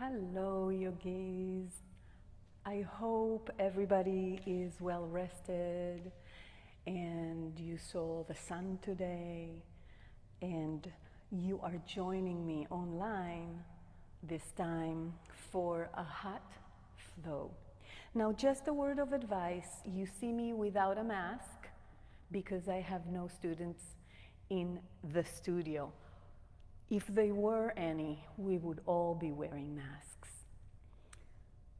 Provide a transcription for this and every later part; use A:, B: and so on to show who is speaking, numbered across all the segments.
A: Hello, yogis. I hope everybody is well rested and you saw the sun today and you are joining me online this time for a hot flow. Now, just a word of advice, you see me without a mask because I have no students in the studio. If there were any, we would all be wearing masks.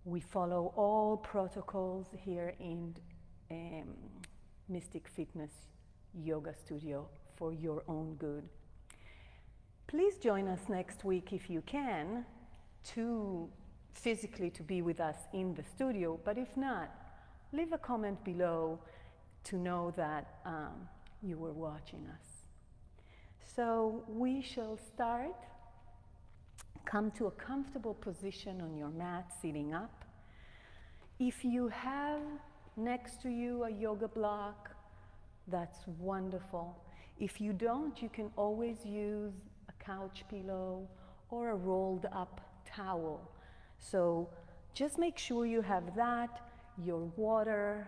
A: We follow all protocols here in Mystic Fitness Yoga Studio for your own good. Please join us next week if you can to physically to be with us in the studio, but if not, leave a comment below to know that you were watching us. So we shall start. Come to a comfortable position on your mat, sitting up. If you have next to you a yoga block, that's wonderful. If you don't, you can always use a couch pillow or a rolled up towel. So just make sure you have that, your water,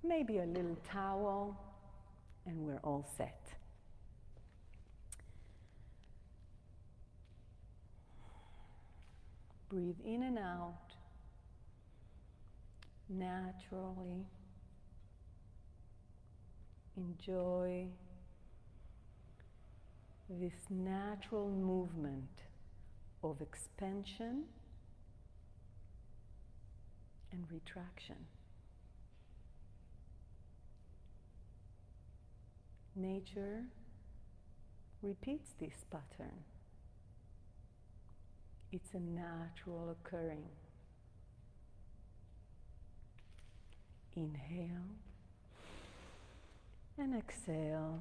A: maybe a little towel, and we're all set. Breathe in and out naturally. Enjoy this natural movement of expansion and retraction. Nature repeats this pattern. It's a natural occurring. Inhale and exhale.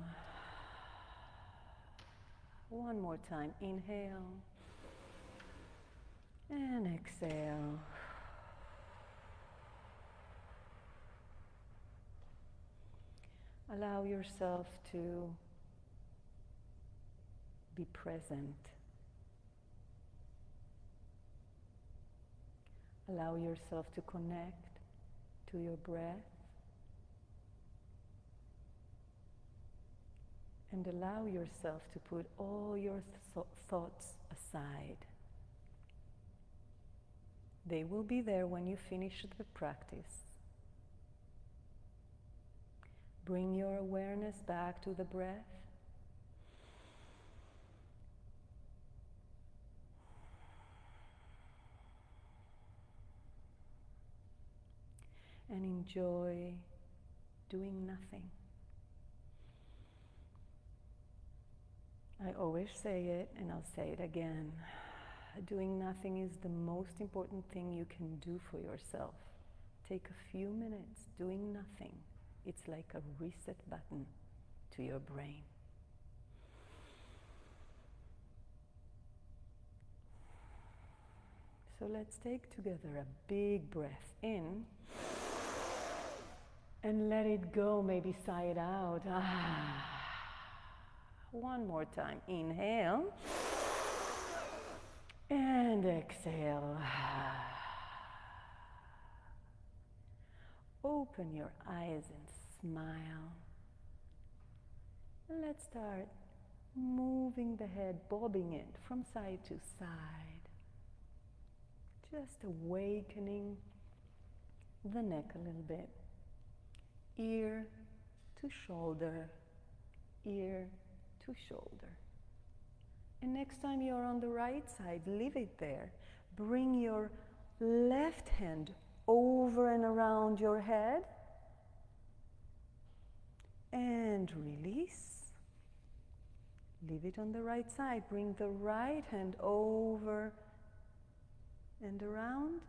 A: One more time. Inhale and exhale. Allow yourself to be present. Allow yourself to connect to your breath and allow yourself to put all your thoughts aside. They will be there when you finish the practice. Bring your awareness back to the breath. And enjoy doing nothing. I always say it, and I'll say it again. Doing nothing is the most important thing you can do for yourself. Take a few minutes doing nothing. It's like a reset button to your brain. So let's take together a big breath in. And let it go, maybe sigh it out. One more time. Inhale. And exhale. Open your eyes and smile. And let's start moving the head, bobbing it from side to side. Just awakening the neck a little bit. Ear to shoulder, ear to shoulder. And next time you're on the right side, leave it there. Bring your left hand over and around your head and release. Leave it on the right side. Bring the right hand over and around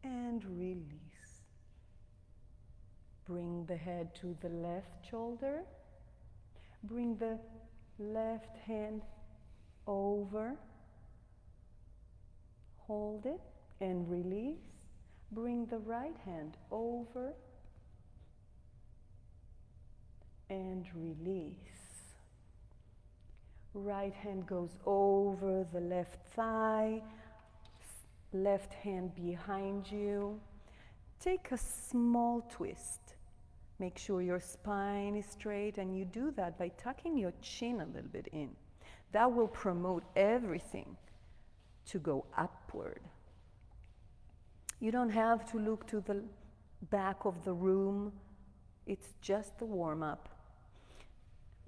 A: and release. Bring the head to the left shoulder. Bring the left hand over. Hold it and release. Bring the right hand over and release. Right hand goes over the left thigh, left hand behind you. Take a small twist. Make sure your spine is straight, and you do that by tucking your chin a little bit in. That will promote everything to go upward. You don't have to look to the back of the room. It's just the warm-up.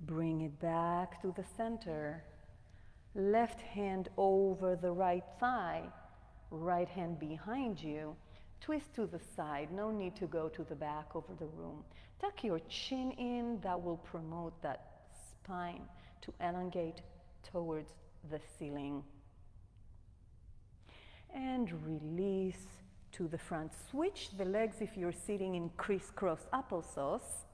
A: Bring it back to the center. Left hand over the right thigh, right hand behind you. Twist to the side, no need to go to the back of the room. Tuck your chin in, that will promote that spine to elongate towards the ceiling. And release to the front. Switch the legs if you're sitting in crisscross applesauce.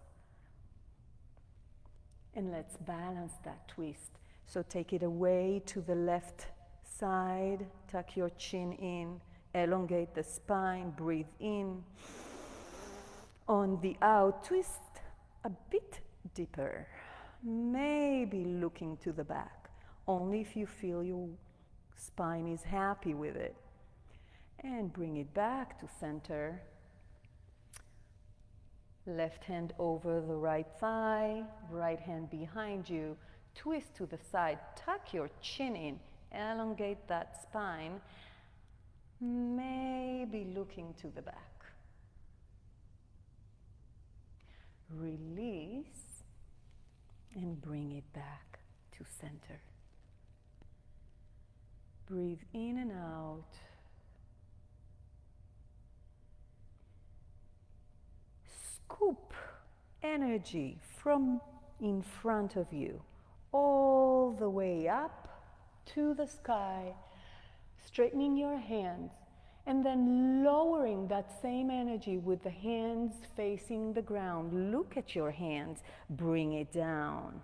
A: And let's balance that twist. So take it away to the left side, tuck your chin in, elongate the spine, breathe in. On the out, twist a bit deeper, maybe looking to the back, only if you feel your spine is happy with it. And bring it back to center. Left hand over the right thigh, right hand behind you. Twist to the side, tuck your chin in, elongate that spine, maybe looking to the back. Release and bring it back to center. Breathe in and out. Scoop energy from in front of you all the way up to the sky, straightening your hands, and then lowering that same energy with the hands facing the ground. Look at your hands, bring it down.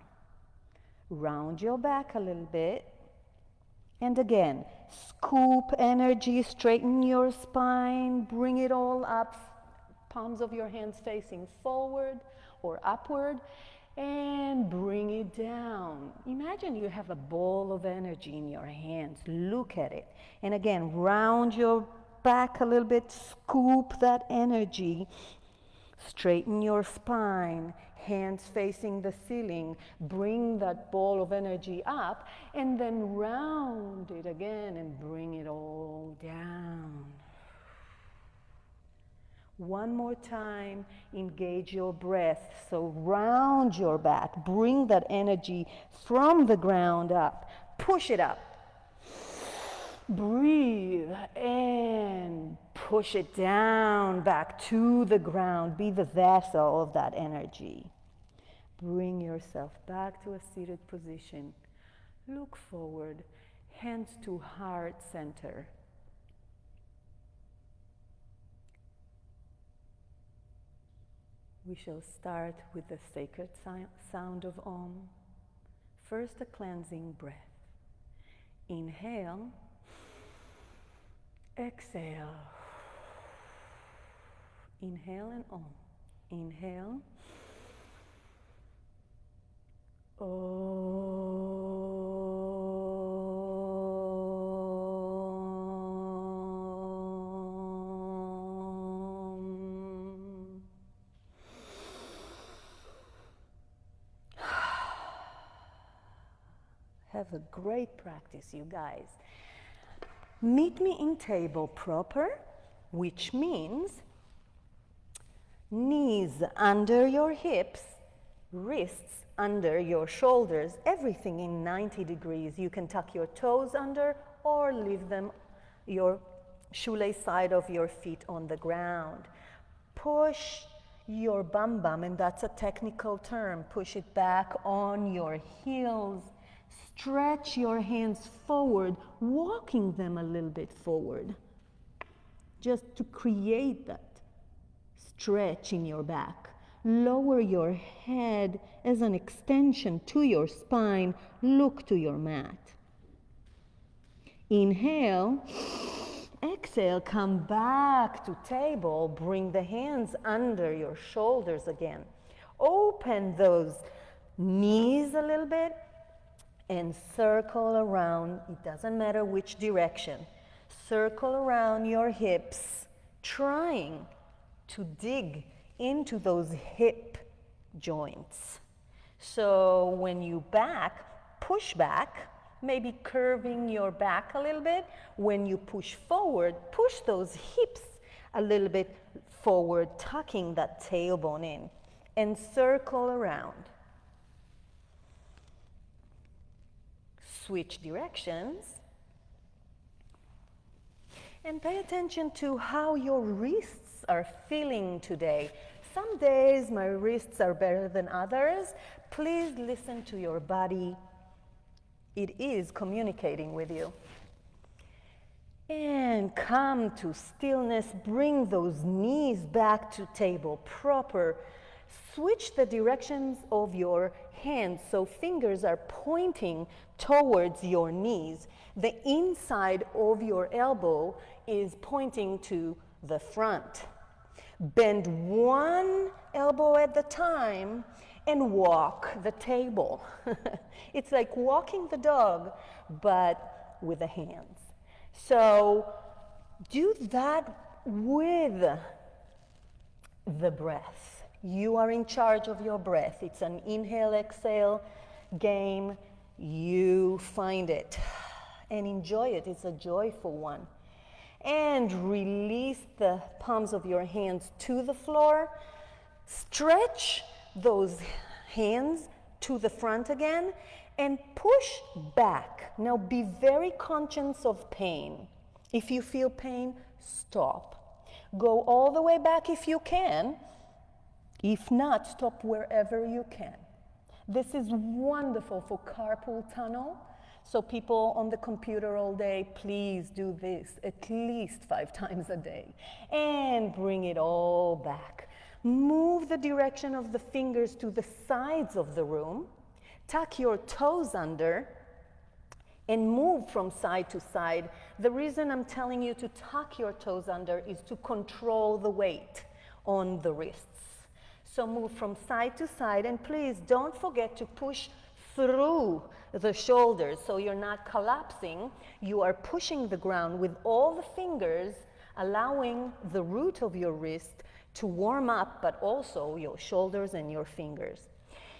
A: Round your back a little bit. And again, scoop energy, straighten your spine, bring it all up, palms of your hands facing forward or upward, and bring it down. Imagine you have a ball of energy in your hands. Look at it. And again, round your back a little bit, scoop that energy, straighten your spine, hands facing the ceiling, bring that ball of energy up, and then round it again and bring it all down. One more time, engage your breath. So round your back, bring that energy from the ground up, push it up. Breathe and push it down back to the ground. Be the vessel of that energy. Bring yourself back to a seated position. Look forward, hands to heart center. We shall start with the sacred sound of Om. First, a cleansing breath. Inhale, exhale. Inhale and Om. Inhale. Have a great practice, you guys. Meet me in table proper, which means knees under your hips, wrists under your shoulders, everything in 90 degrees. You can tuck your toes under or leave them, your shoelace side of your feet on the ground. Push your bum bum, and that's a technical term, push it back on your heels. Stretch your hands forward, walking them a little bit forward, just to create that stretch in your back. Lower your head as an extension to your spine. Look to your mat. Inhale. Exhale, come back to table. Bring the hands under your shoulders again. Open those knees a little bit. and circle around. It doesn't matter which direction. Circle around your hips, trying to dig into those hip joints. So when you push back, maybe curving your back a little bit. When you push forward, push those hips a little bit forward, tucking that tailbone in, and circle around. Switch directions. And pay attention to how your wrists are feeling today. Some days my wrists are better than others. Please listen to your body. It is communicating with you. And come to stillness. Bring those knees back to table proper. Switch the directions of your hands so fingers are pointing towards your knees. The inside of your elbow is pointing to the front. Bend one elbow at the time and walk the table. It's like walking the dog, but with the hands. So do that with the breath. You are in charge of your breath. It's an inhale, exhale game. You find it and enjoy it. It's a joyful one. And release the palms of your hands to the floor. Stretch those hands to the front again and push back. Now be very conscious of pain. If you feel pain, stop. Go all the way back if you can. If not, stop wherever you can. This is wonderful for carpal tunnel. So people on the computer all day, please do this at least 5 times a day. And bring it all back. Move the direction of the fingers to the sides of the room. Tuck your toes under and move from side to side. The reason I'm telling you to tuck your toes under is to control the weight on the wrists. So move from side to side, and please don't forget to push through the shoulders so you're not collapsing. You are pushing the ground with all the fingers, allowing the root of your wrist to warm up, but also your shoulders and your fingers.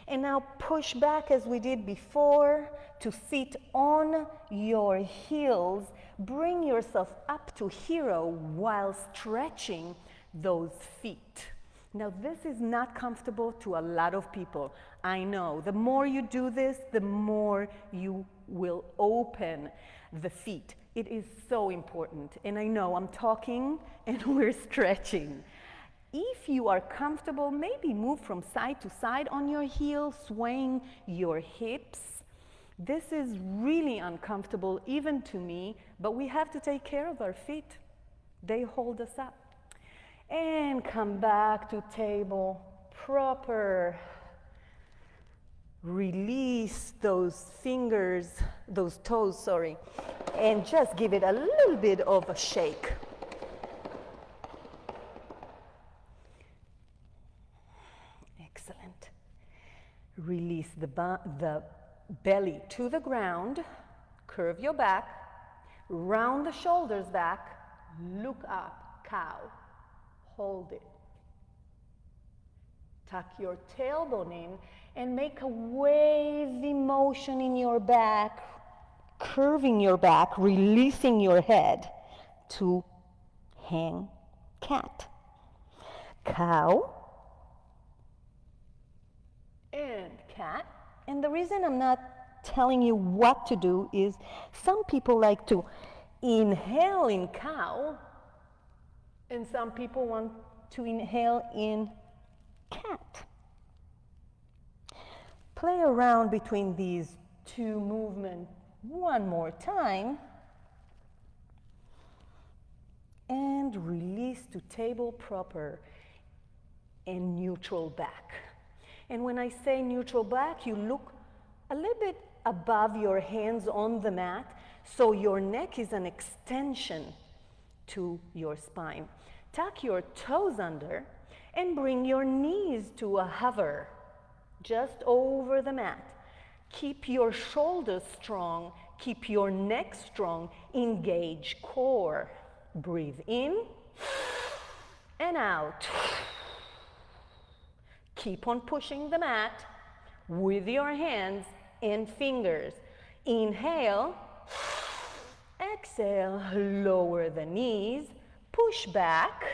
A: And now push back as we did before to sit on your heels. Bring yourself up to hero while stretching those feet. Now this is not comfortable to a lot of people. I know. The more you do this, the more you will open the feet. It is so important. And I know I'm talking and we're stretching. If you are comfortable, maybe move from side to side on your heels, swaying your hips. This is really uncomfortable even to me, but we have to take care of our feet. They hold us up. And come back to table proper. Release those fingers, those toes, sorry, and just give it a little bit of a shake. Excellent. Release the belly to the ground. Curve your back. Round the shoulders back. Look up, cow. Hold it. Tuck your tailbone in and make a wavy motion in your back, curving your back, releasing your head to hang cat. Cow and cat. And the reason I'm not telling you what to do is some people like to inhale in cow, and some people want to inhale in cat. Play around between these two movements one more time. And release to table proper and neutral back. And when I say neutral back, you look a little bit above your hands on the mat, so your neck is an extension to your spine. Tuck your toes under and bring your knees to a hover just over the mat. Keep your shoulders strong, keep your neck strong, engage core. Breathe in and out. Keep on pushing the mat with your hands and fingers. Inhale, exhale, lower the knees, push back.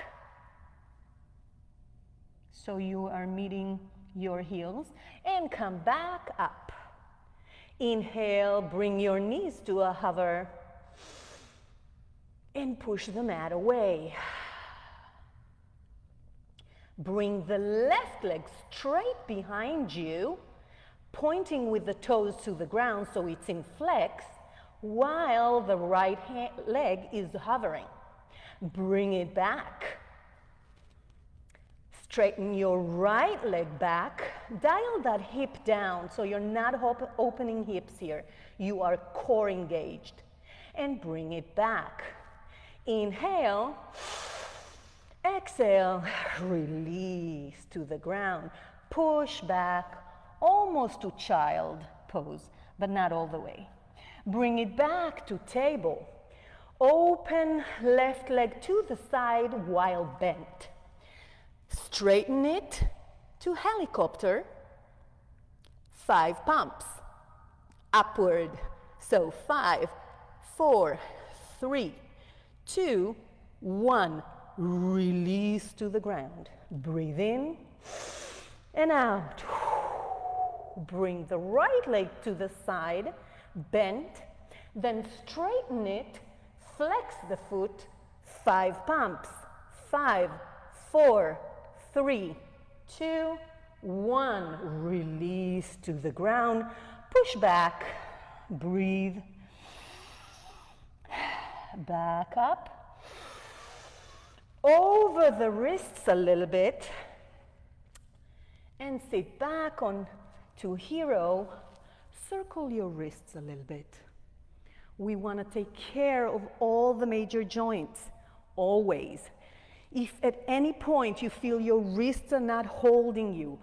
A: So you are meeting your heels and come back up. Inhale, bring your knees to a hover and push the mat away. Bring the left leg straight behind you, pointing with the toes to the ground so it's in flex, while the right leg is hovering. Bring it back. Straighten your right leg back. Dial that hip down so you're not opening hips here. You are core engaged. And bring it back. Inhale. Exhale. Release to the ground. Push back almost to child pose, but not all the way. Bring it back to table. Open left leg to the side while bent. Straighten it to helicopter. 5 pumps. Upward. So 5, 4, 3, 2, 1. Release to the ground. Breathe in and out. Bring the right leg to the side, bent, then straighten it, flex the foot, 5 pumps. 5, 4, 3, 2, 1. Release to the ground. Push back. Breathe. Back up. Over the wrists a little bit. And sit back on to hero. Circle your wrists a little bit. We want to take care of all the major joints, always. If at any point you feel your wrists are not holding you,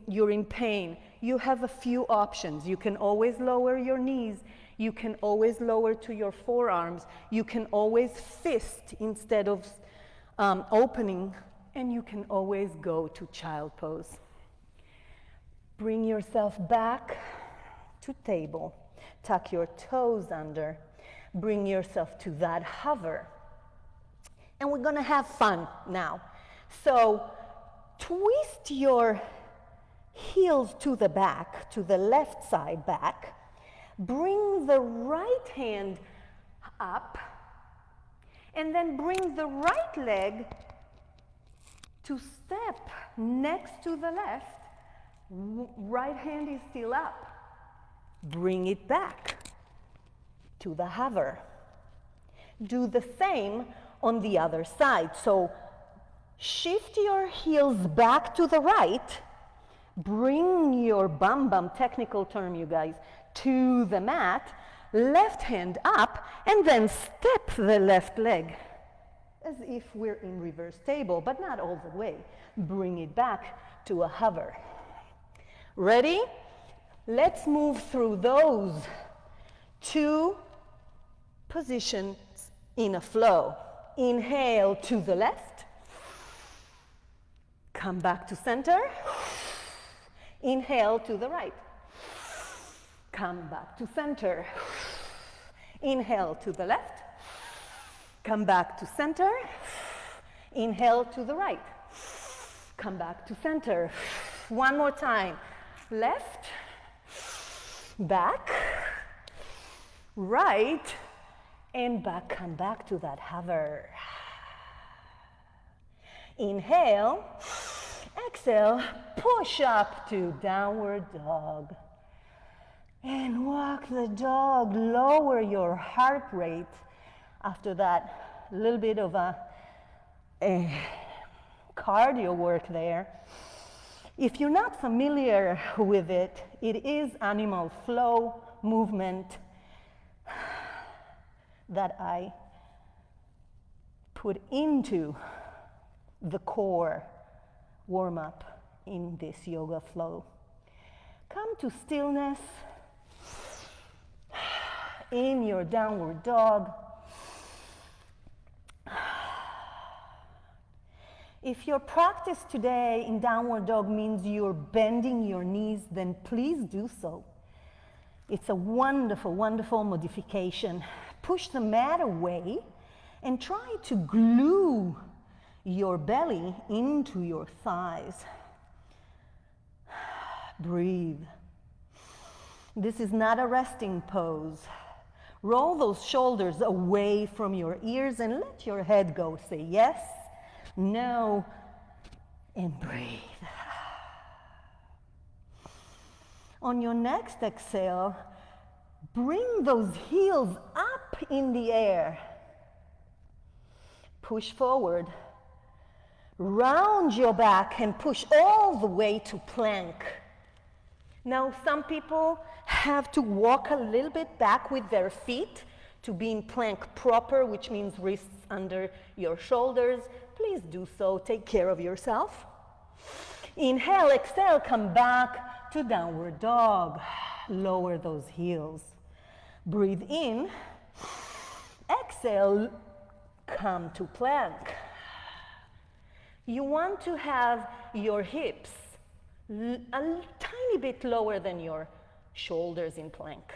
A: you're in pain, you have a few options. You can always lower your knees. You can always lower to your forearms. You can always fist instead of opening. And you can always go to child pose. Bring yourself back to table. Tuck your toes under. Bring yourself to that hover. And we're gonna have fun now. So twist your heels to the back, to the left side back. Bring the right hand up. And then bring the right leg to step next to the left. Right hand is still up. Bring it back to the hover. Do the same on the other side. So shift your heels back to the right. Bring your bum, technical term you guys, to the mat. Left hand up and then step the left leg as if we're in reverse table, but not all the way. Bring it back to a hover. Ready? Let's move through those 2 positions in a flow. Inhale to the left. Come back to center. Inhale to the right. Come back to center. Inhale to the left. Come back to center. Inhale to the right. Come back to center. One more time. Left, back, right, and back. Come back to that hover. Inhale, exhale, push up to downward dog. And walk the dog, lower your heart rate. After that, a little bit of a cardio work there. If you're not familiar with it, it is animal flow movement that I put into the core warm-up in this yoga flow. Come to stillness. in your downward dog. If your practice today in downward dog means you're bending your knees, then please do so. It's a wonderful, wonderful modification. Push the mat away and try to glue your belly into your thighs. Breathe. This is not a resting pose. Roll those shoulders away from your ears and let your head go. Say yes, no, and breathe. On your next exhale, bring those heels up in the air. Push forward. Round your back and push all the way to plank. Now, some people have to walk a little bit back with their feet to be in plank proper, which means wrists under your shoulders. Please do so. Take care of yourself. Inhale, exhale, come back to downward dog. Lower those heels. Breathe in. Exhale, come to plank. You want to have your hips a tiny bit lower than your shoulders in plank.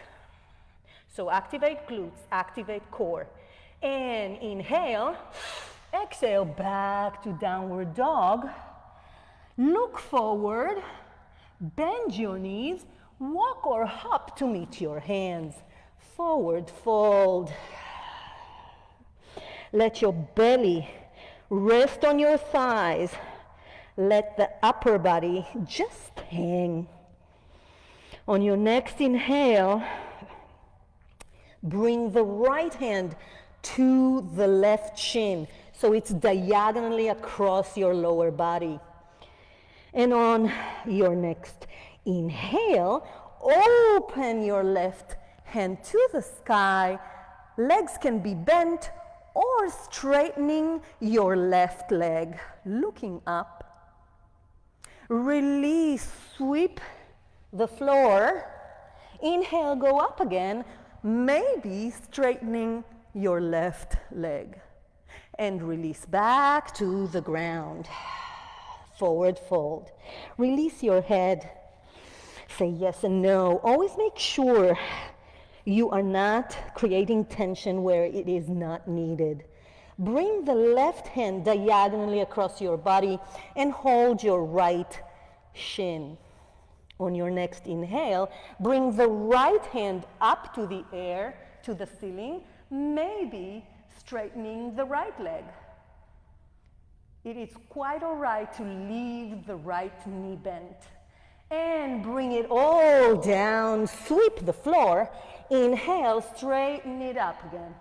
A: So activate glutes, activate core. And inhale, exhale, back to downward dog. Look forward, bend your knees, walk or hop to meet your hands. Forward fold. Let your belly rest on your thighs. Let the upper body just hang. On your next inhale, bring the right hand to the left shin, so it's diagonally across your lower body. And on your next inhale, open your left hand to the sky. Legs can be bent or straightening your left leg, looking up. Release, sweep the floor. Inhale, go up again, maybe straightening your left leg. And release back to the ground. Forward fold. Release your head. Say yes and no. Always make sure you are not creating tension where it is not needed. Bring the left hand diagonally across your body and hold your right shin. On your next inhale, bring the right hand up to the air, to the ceiling, maybe straightening the right leg. It is quite all right to leave the right knee bent. And bring it all down, sweep the floor. Inhale, straighten it up again.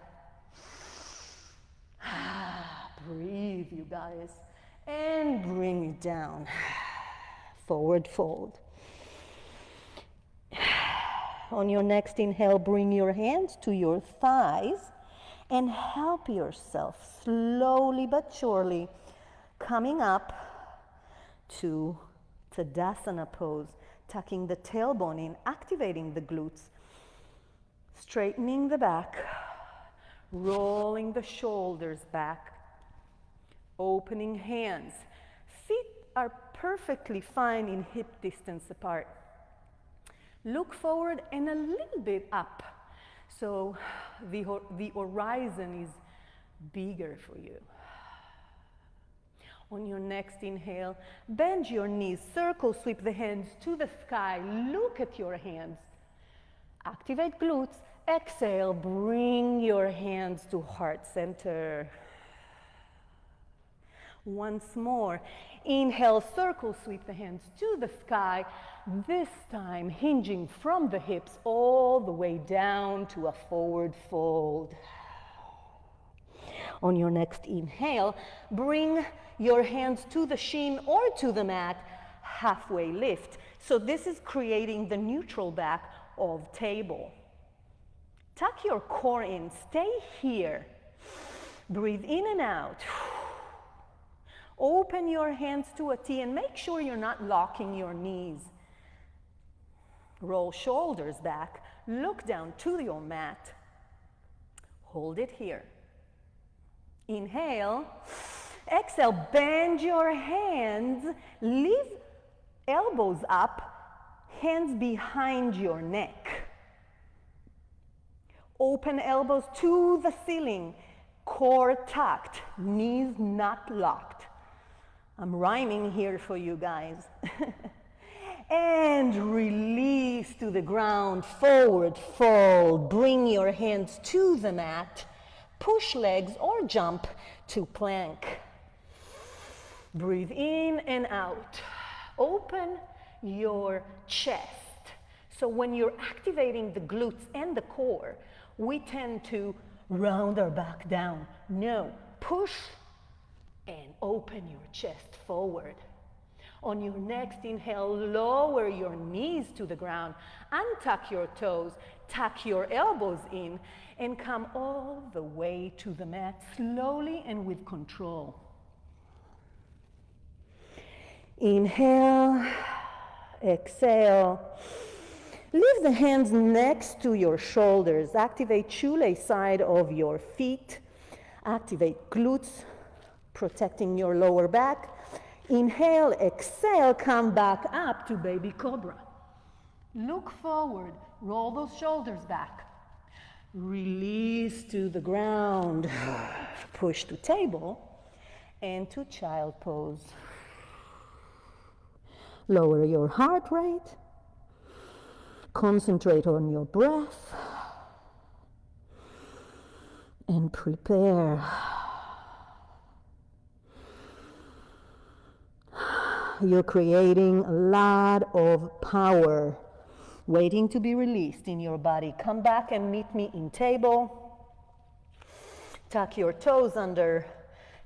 A: Breathe, you guys. And bring it down. Forward fold. On your next inhale, bring your hands to your thighs and help yourself slowly but surely coming up to Tadasana pose, tucking the tailbone in, activating the glutes, straightening the back, rolling the shoulders back, opening hands. Feet are perfectly fine in hip distance apart. Look forward and a little bit up, so the horizon is bigger for you. On your next inhale, bend your knees, circle, sweep the hands to the sky, look at your hands. Activate glutes, exhale, bring your hands to heart center. Once more, inhale, circle, sweep the hands to the sky, this time hinging from the hips all the way down to a forward fold. On your next inhale, bring your hands to the shin or to the mat, halfway lift. So this is creating the neutral back of table. Tuck your core in, stay here. Breathe in and out. Open your hands to a T and make sure you're not locking your knees. Roll shoulders back, look down to your mat. Hold it here. Inhale. Exhale, bend your hands. Leave elbows up, hands behind your neck. Open elbows to the ceiling. Core tucked, knees not locked. I'm rhyming here for you guys. And release to the ground, forward fold. Bring your hands to the mat. Push legs or jump to plank. Breathe in and out. Open your chest. So when you're activating the glutes and the core, we tend to round our back down. No, push and open your chest forward. On your next inhale, lower your knees to the ground, untuck your toes, tuck your elbows in, and come all the way to the mat, slowly and with control. Inhale, exhale. Leave the hands next to your shoulders. Activate shoelace side of your feet. Activate glutes, protecting your lower back. Inhale, exhale, come back up to baby cobra. Look forward, roll those shoulders back. Release to the ground. Push to table and to child pose. Lower your heart rate. Concentrate on your breath. And prepare. You're creating a lot of power waiting to be released in your body. Come back and meet me in table. Tuck your toes under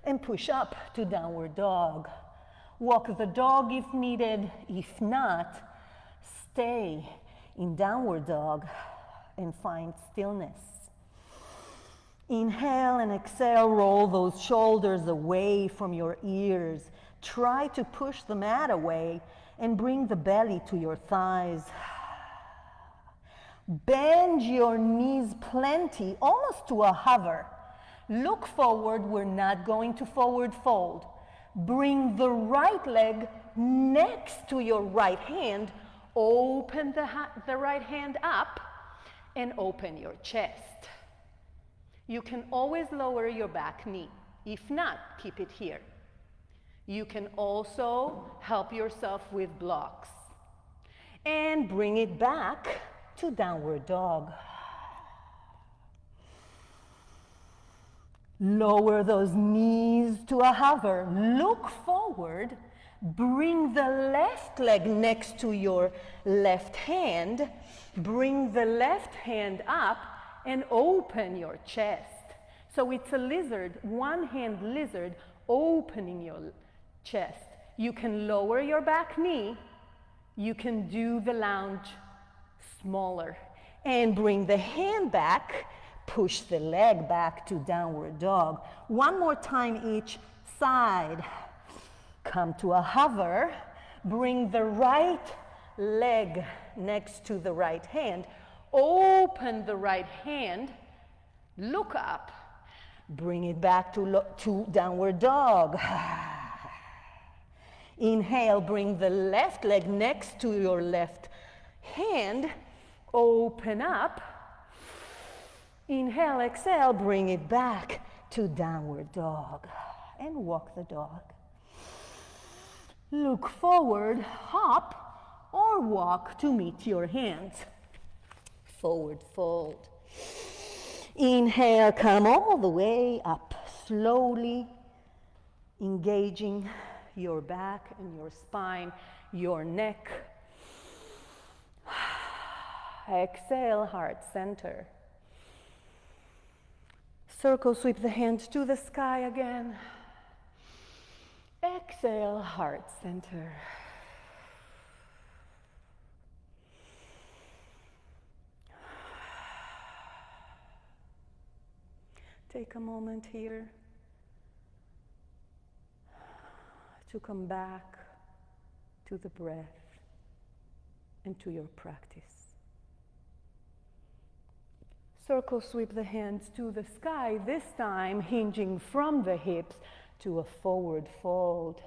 A: and push up to downward dog. Walk the dog if needed. If not, stay in downward dog and find stillness. Inhale and exhale, roll those shoulders away from your ears. Try to push the mat away and bring the belly to your thighs. Bend your knees plenty, almost to a hover. Look forward, we're not going to forward fold. Bring the right leg next to your right hand. Open the right hand up and open your chest. You can always lower your back knee. If not, keep it here. You can also help yourself with blocks. And bring it back to downward dog. Lower those knees to a hover. Look forward. Bring the left leg next to your left hand. Bring the left hand up and open your chest. So it's a lizard, one hand lizard, opening your chest. You can lower your back knee. You can do the lounge smaller. And bring the hand back. Push the leg back to downward dog. One more time each side. Come to a hover. Bring the right leg next to the right hand. Open the right hand. Look up. Bring it back to downward dog. Inhale, bring the left leg next to your left hand. Open up. Inhale, exhale, bring it back to downward dog. And walk the dog. Look forward, hop, or walk to meet your hands. Forward fold. Inhale, come all the way up, slowly engaging your back and your spine, your neck. Exhale, heart center. Circle, sweep the hands to the sky again. Exhale, heart center. Take a moment here to come back to the breath and to your practice. Circle sweep the hands to the sky, this time hinging from the hips to a forward fold.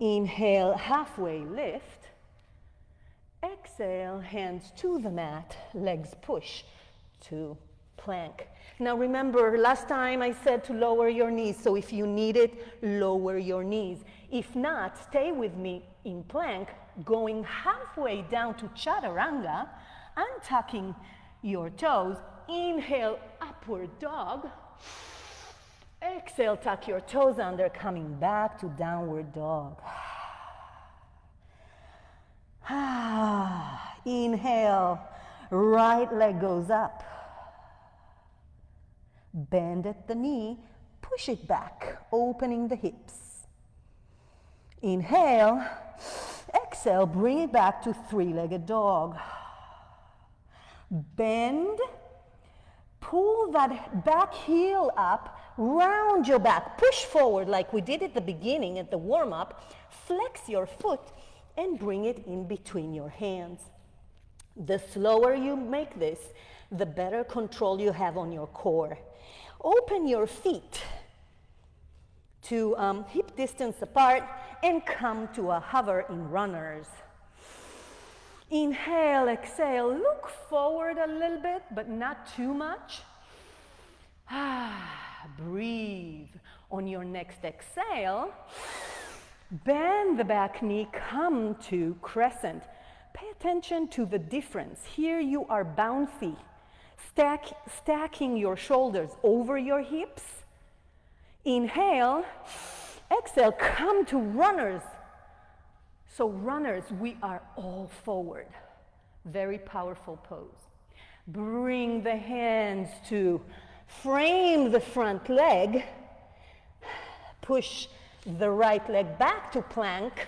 A: Inhale, halfway lift. Exhale, hands to the mat, legs push to plank. Now remember, last time I said to lower your knees, so if you need it, lower your knees. If not, stay with me in plank, going halfway down to chaturanga, untucking your toes. Inhale, upward dog. Exhale, tuck your toes under, coming back to downward dog. Inhale, right leg goes up. Bend at the knee, push it back, opening the hips. Inhale, exhale, bring it back to three-legged dog. Bend, pull that back heel up, round your back, push forward like we did at the beginning at the warm-up, flex your foot and bring it in between your hands. The slower you make this, the better control you have on your core. Open your feet to hip distance apart and come to a hover in runners. Inhale, exhale, look forward a little bit, but not too much. Breathe. On your next exhale, bend the back knee, come to crescent. Pay attention to the difference. Here you are bouncy, stacking your shoulders over your hips. Inhale, exhale, come to runners. So runners, we are all forward. Very powerful pose. Bring the hands to frame the front leg. Push the right leg back to plank.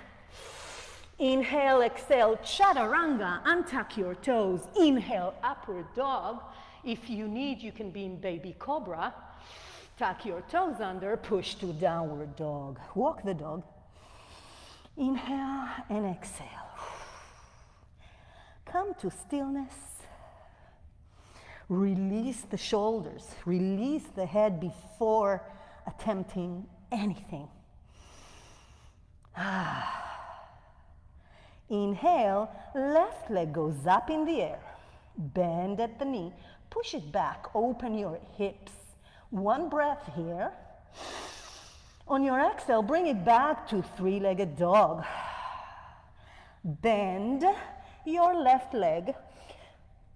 A: Inhale, exhale, chaturanga, untuck your toes. Inhale, upward dog. If you need, you can be in baby cobra. Tuck your toes under, push to downward dog. Walk the dog. Inhale and exhale. Come to stillness. Release the shoulders. Release the head before attempting anything. Inhale, left leg goes up in the air. Bend at the knee. Push it back. Open your hips. One breath here. On your exhale, bring it back to three-legged dog. Bend your left leg.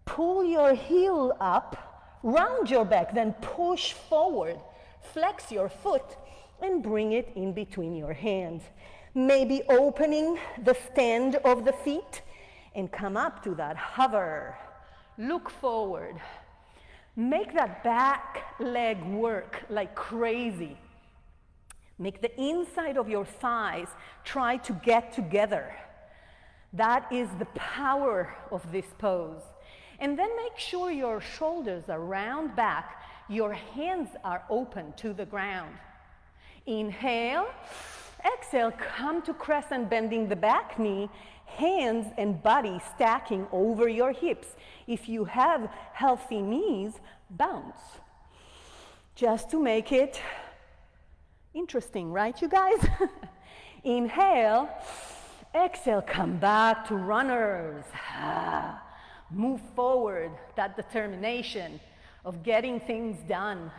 A: Pull your heel up. Round your back. Then push forward. Flex your foot and bring it in between your hands. Maybe opening the stand of the feet and come up to that hover. Look forward. Make that back leg work like crazy. Make the inside of your thighs try to get together. That is the power of this pose. And then make sure your shoulders are round back. Your hands are open to the ground. Inhale. Exhale, come to crescent, bending the back knee, hands and body stacking over your hips. If you have healthy knees, bounce. Just to make it interesting, right, you guys? Inhale, exhale, come back to runners. Move forward, that determination of getting things done.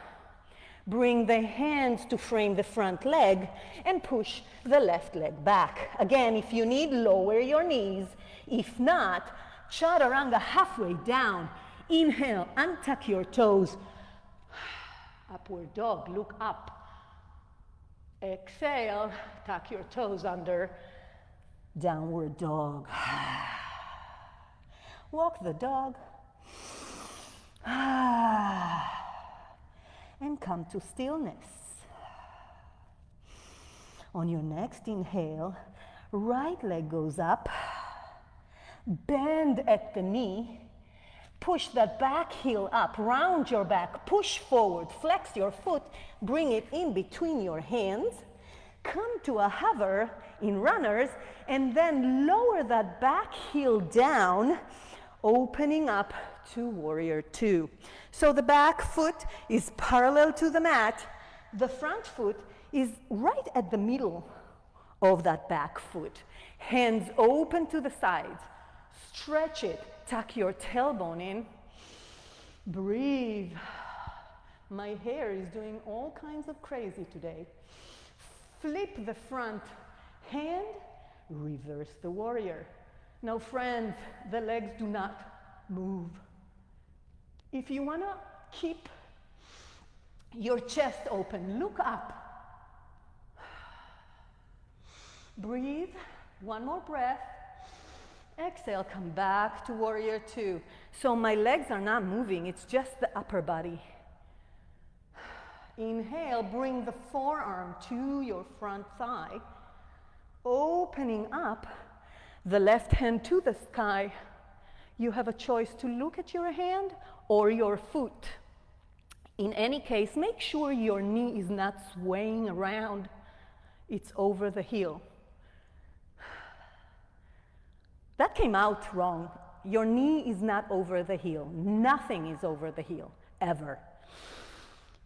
A: Bring the hands to frame the front leg and push the left leg back. Again, if you need, lower your knees. If not, chaturanga halfway down. Inhale, untuck your toes. Upward dog, look up. Exhale, tuck your toes under. Downward dog. Walk the dog. And come to stillness. On your next inhale, right leg goes up. Bend at the knee. Push that back heel up, round your back, push forward, flex your foot, bring it in between your hands. Come to a hover in runners, and then lower that back heel down. opening up to warrior two. So the back foot is parallel to the mat. The front foot is right at the middle of that back foot. Hands open to the sides. Stretch it. Tuck your tailbone in. Breathe. My hair is doing all kinds of crazy today. Flip the front hand. Reverse the warrior. Now, friends, the legs do not move. If you want to keep your chest open, look up. Breathe. One more breath. Exhale, come back to warrior two. So my legs are not moving, it's just the upper body. Inhale, bring the forearm to your front thigh, opening up the left hand to the sky. You have a choice to look at your hand or your foot. In any case, make sure your knee is not swaying around. It's over the heel. That came out wrong. Your knee is not over the heel. Nothing is over the heel, ever.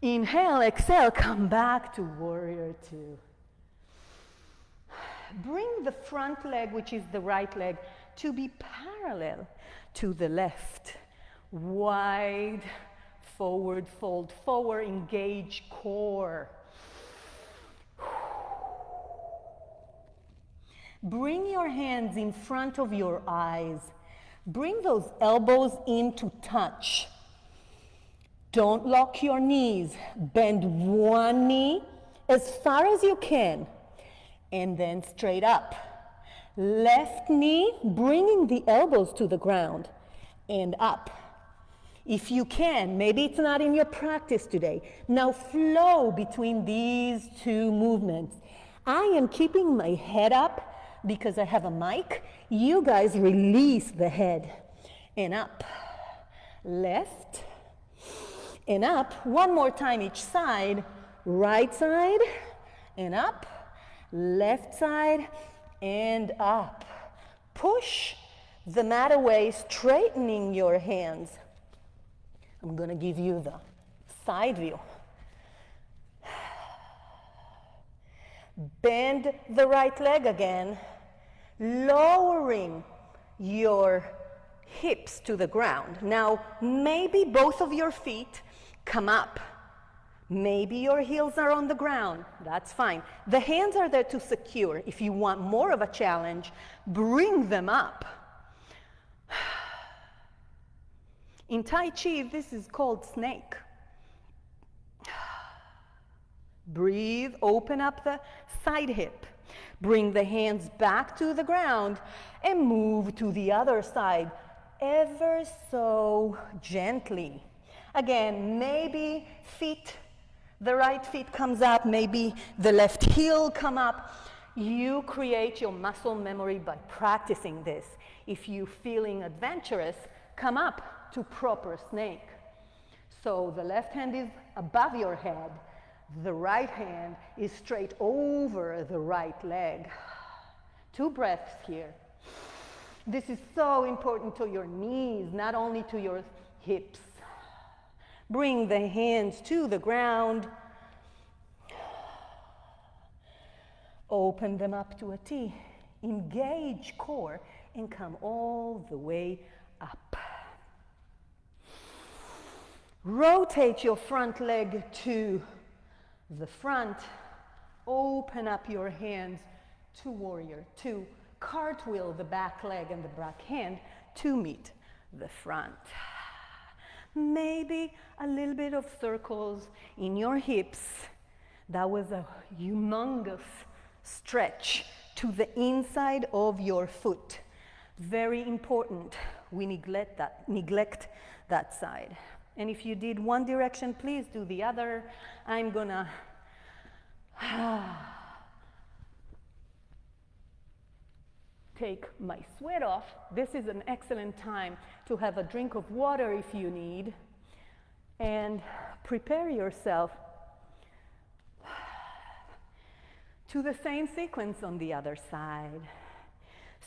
A: Inhale, exhale, come back to warrior two. Bring the front leg, which is the right leg, to be parallel to the left. Wide, forward, fold forward, engage core. Bring your hands in front of your eyes. Bring those elbows in to touch. Don't lock your knees. Bend one knee as far as you can, and then straight up. Left knee, bringing the elbows to the ground, and up. If you can, maybe it's not in your practice today. Now flow between these two movements. I am keeping my head up because I have a mic. You guys release the head and up. Left and up. One more time each side. Right side and up. Left side and up. Push the mat away, straightening your hands. I'm going to give you the side view. Bend the right leg again, lowering your hips to the ground. Now, maybe both of your feet come up. Maybe your heels are on the ground. That's fine. The hands are there to secure. If you want more of a challenge, bring them up. In Tai Chi, this is called snake. Breathe, open up the side hip. Bring the hands back to the ground and move to the other side ever so gently. Again, maybe the right feet comes up, maybe the left heel come up. You create your muscle memory by practicing this. If you're feeling adventurous, come up to proper snake. So the left hand is above your head. The right hand is straight over the right leg. 2 breaths here. This is so important to your knees, not only to your hips. Bring the hands to the ground. Open them up to a T. Engage core and come all the way up. Rotate your front leg to the front. Open up your hands to warrior two. Cartwheel the back leg and the back hand to meet the front. Maybe a little bit of circles in your hips. That was a humongous stretch to the inside of your foot. Very important. We neglect that side. And if you did one direction, please do the other. I'm gonna take my sweat off. This is an excellent time to have a drink of water if you need. And prepare yourself to the same sequence on the other side.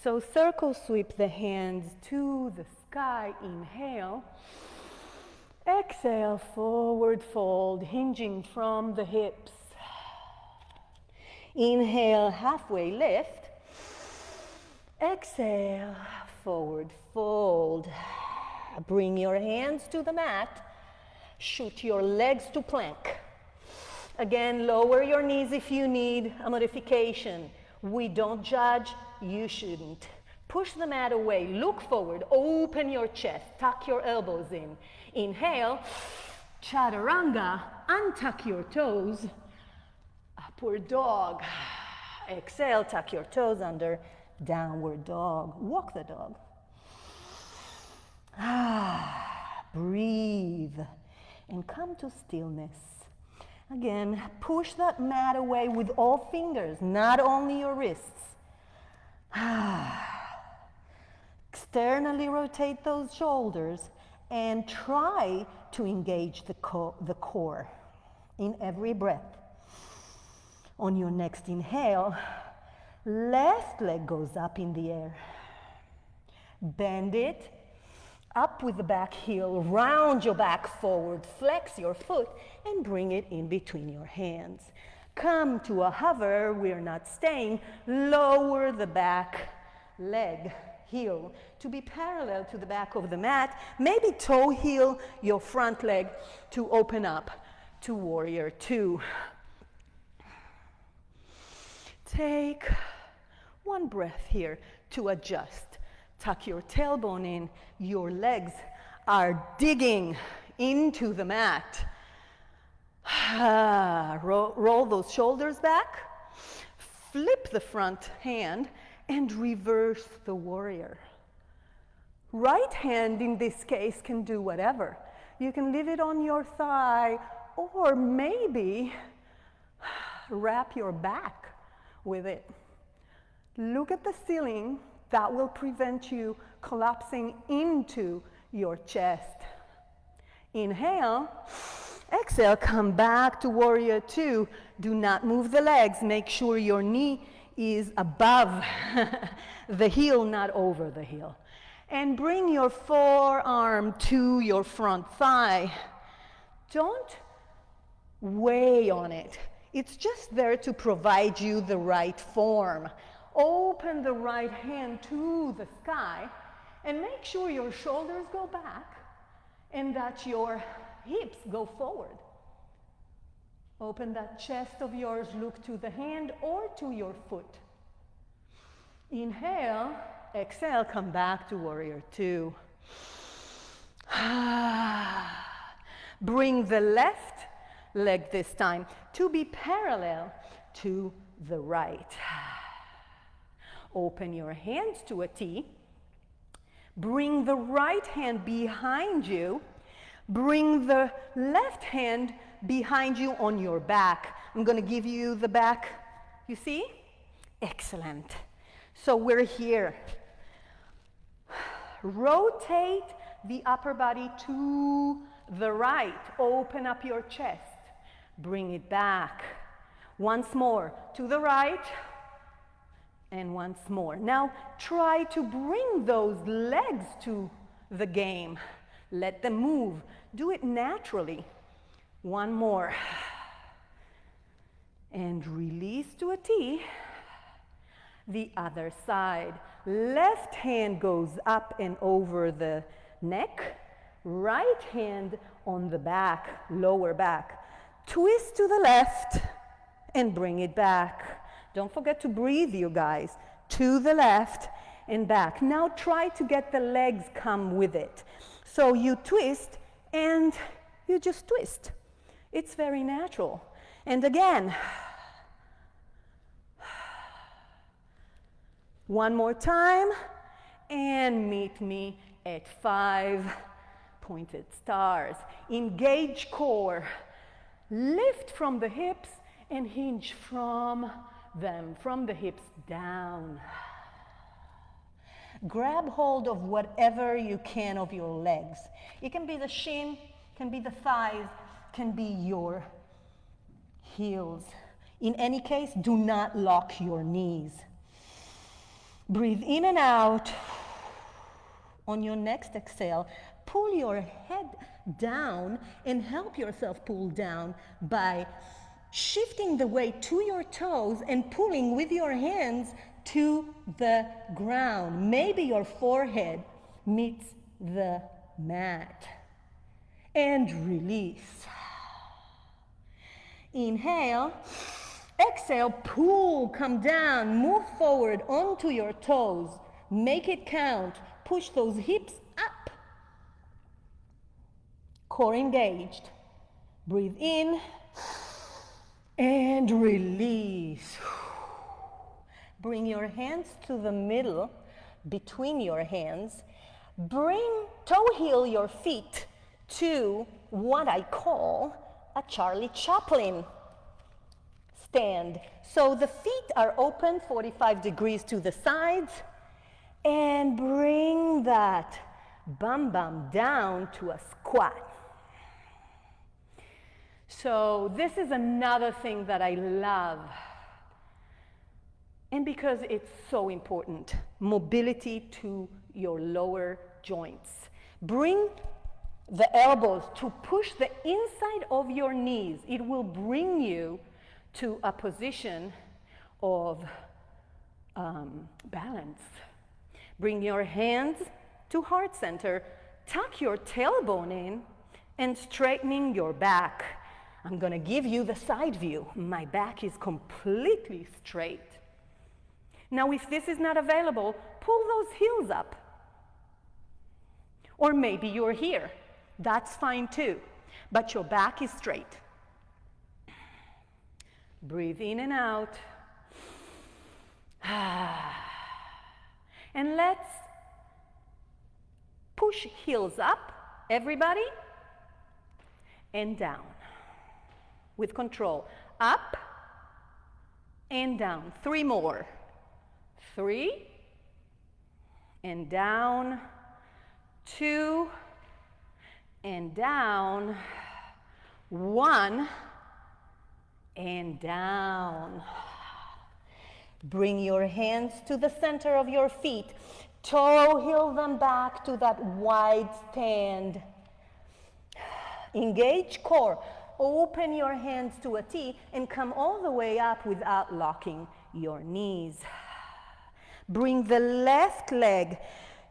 A: So circle sweep the hands to the sky. Inhale. Exhale, forward fold, hinging from the hips. Inhale, halfway lift. Exhale, forward fold. Bring your hands to the mat. Shoot your legs to plank. Again, lower your knees if you need a modification. We don't judge, you shouldn't. Push the mat away, look forward, open your chest, tuck your elbows in. Inhale, chaturanga, untuck your toes, upward dog. Exhale, tuck your toes under, downward dog. Walk the dog. Breathe and come to stillness. Again, push that mat away with all fingers, not only your wrists. Externally rotate those shoulders and try to engage the core in every breath. On your next inhale, left leg goes up in the air. Bend it up with the back heel, round your back forward, flex your foot and bring it in between your hands. Come to a hover, we're not staying. Lower the back leg, heel, to be parallel to the back of the mat. Maybe toe heel your front leg to open up to warrior two. Take one breath here to adjust. Tuck your tailbone in. Your legs are digging into the mat. Roll those shoulders back. Flip the front hand and reverse the warrior. Right hand in this case can do whatever. You can leave it on your thigh or maybe wrap your back with it. Look at the ceiling. That will prevent you collapsing into your chest. Inhale. Exhale, come back to warrior two. Do not move the legs. Make sure your knee is above the heel, not over the heel. And bring your forearm to your front thigh. Don't weigh on it. It's just there to provide you the right form. Open the right hand to the sky and make sure your shoulders go back and that your hips go forward. Open that chest of yours, look to the hand or to your foot. Inhale, exhale, come back to warrior two. Bring the left leg this time to be parallel to the right. Open your hands to a T. Bring the right hand behind you. Bring the left hand behind you on your back. I'm going to give you the back. You see? Excellent. So we're here. Rotate the upper body to the right. Open up your chest. Bring it back. Once more to the right. And once more. Now try to bring those legs to the game. Let them move. Do it naturally. One more. And release to a T. The other side. Left hand goes up and over the neck. Right hand on the back, lower back. Twist to the left and bring it back. Don't forget to breathe, you guys. To the left and back. Now try to get the legs come with it. So you twist and you just twist. It's very natural. And again, one more time, and meet me at 5 pointed stars. Engage core. Lift from the hips and hinge from them, from the hips down. Grab hold of whatever you can of your legs. It can be the shin, can be the thighs, can be your heels. In any case, do not lock your knees.
B: Breathe in and out. On your next exhale, pull your head down and help yourself pull down by shifting the weight to your toes and pulling with your hands to the ground. Maybe your forehead meets the mat. And release. Inhale. Exhale, pull, come down, move forward onto your toes. Make it count. Push those hips up. Core engaged. Breathe in and release. Bring your hands to the middle, between your hands. Bring toe heel your feet to what I call a Charlie Chaplin stand. So the feet are open 45 degrees to the sides, and bring that bum down to a squat. So this is another thing that I love, and because it's so important, mobility to your lower joints. Bring the elbows to push the inside of your knees. It will bring you to a position of balance. Bring your hands to heart center. Tuck your tailbone in and straightening your back. I'm going to give you the side view. My back is completely straight. Now, if this is not available, pull those heels up. Or maybe you're here. That's fine too. But your back is straight. Breathe in and out. And let's push heels up, everybody, and down with control. Up and down. 3 more. 3 and down. 2 and down. 1 and down. Bring your hands to the center of your feet. Toe heel them back to that wide stand. Engage core. Open your hands to a T and come all the way up without locking your knees. Bring the left leg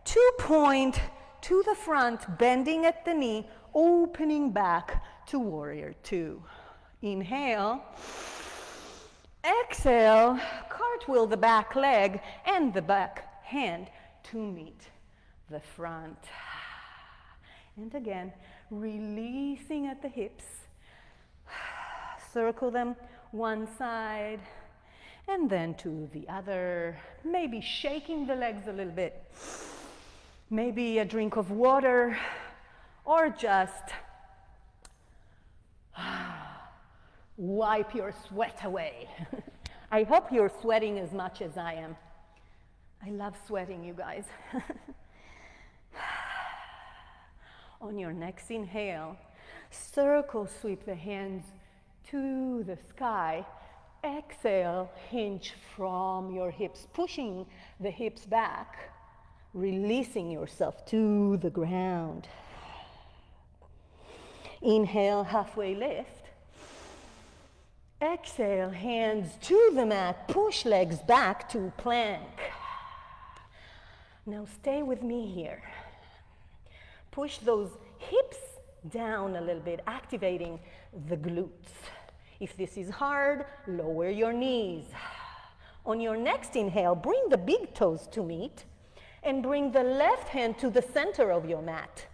B: 2 point to the front, bending at the knee, opening back to warrior 2. Inhale. Exhale, cartwheel the back leg and the back hand to meet the front. And again, releasing at the hips. Circle them one side and then to the other. Maybe shaking the legs a little bit. Maybe a drink of water or just wipe your sweat away. I hope you're sweating as much as I am. I love sweating, you guys. On your next inhale, circle sweep the hands to the sky. Exhale, hinge from your hips, pushing the hips back, releasing yourself to the ground. Inhale, halfway lift. Exhale, hands to the mat, push legs back to plank. Now stay with me here. Push those hips down a little bit, activating the glutes. If this is hard, lower your knees. On your next inhale, bring the big toes to meet and bring the left hand to the center of your mat.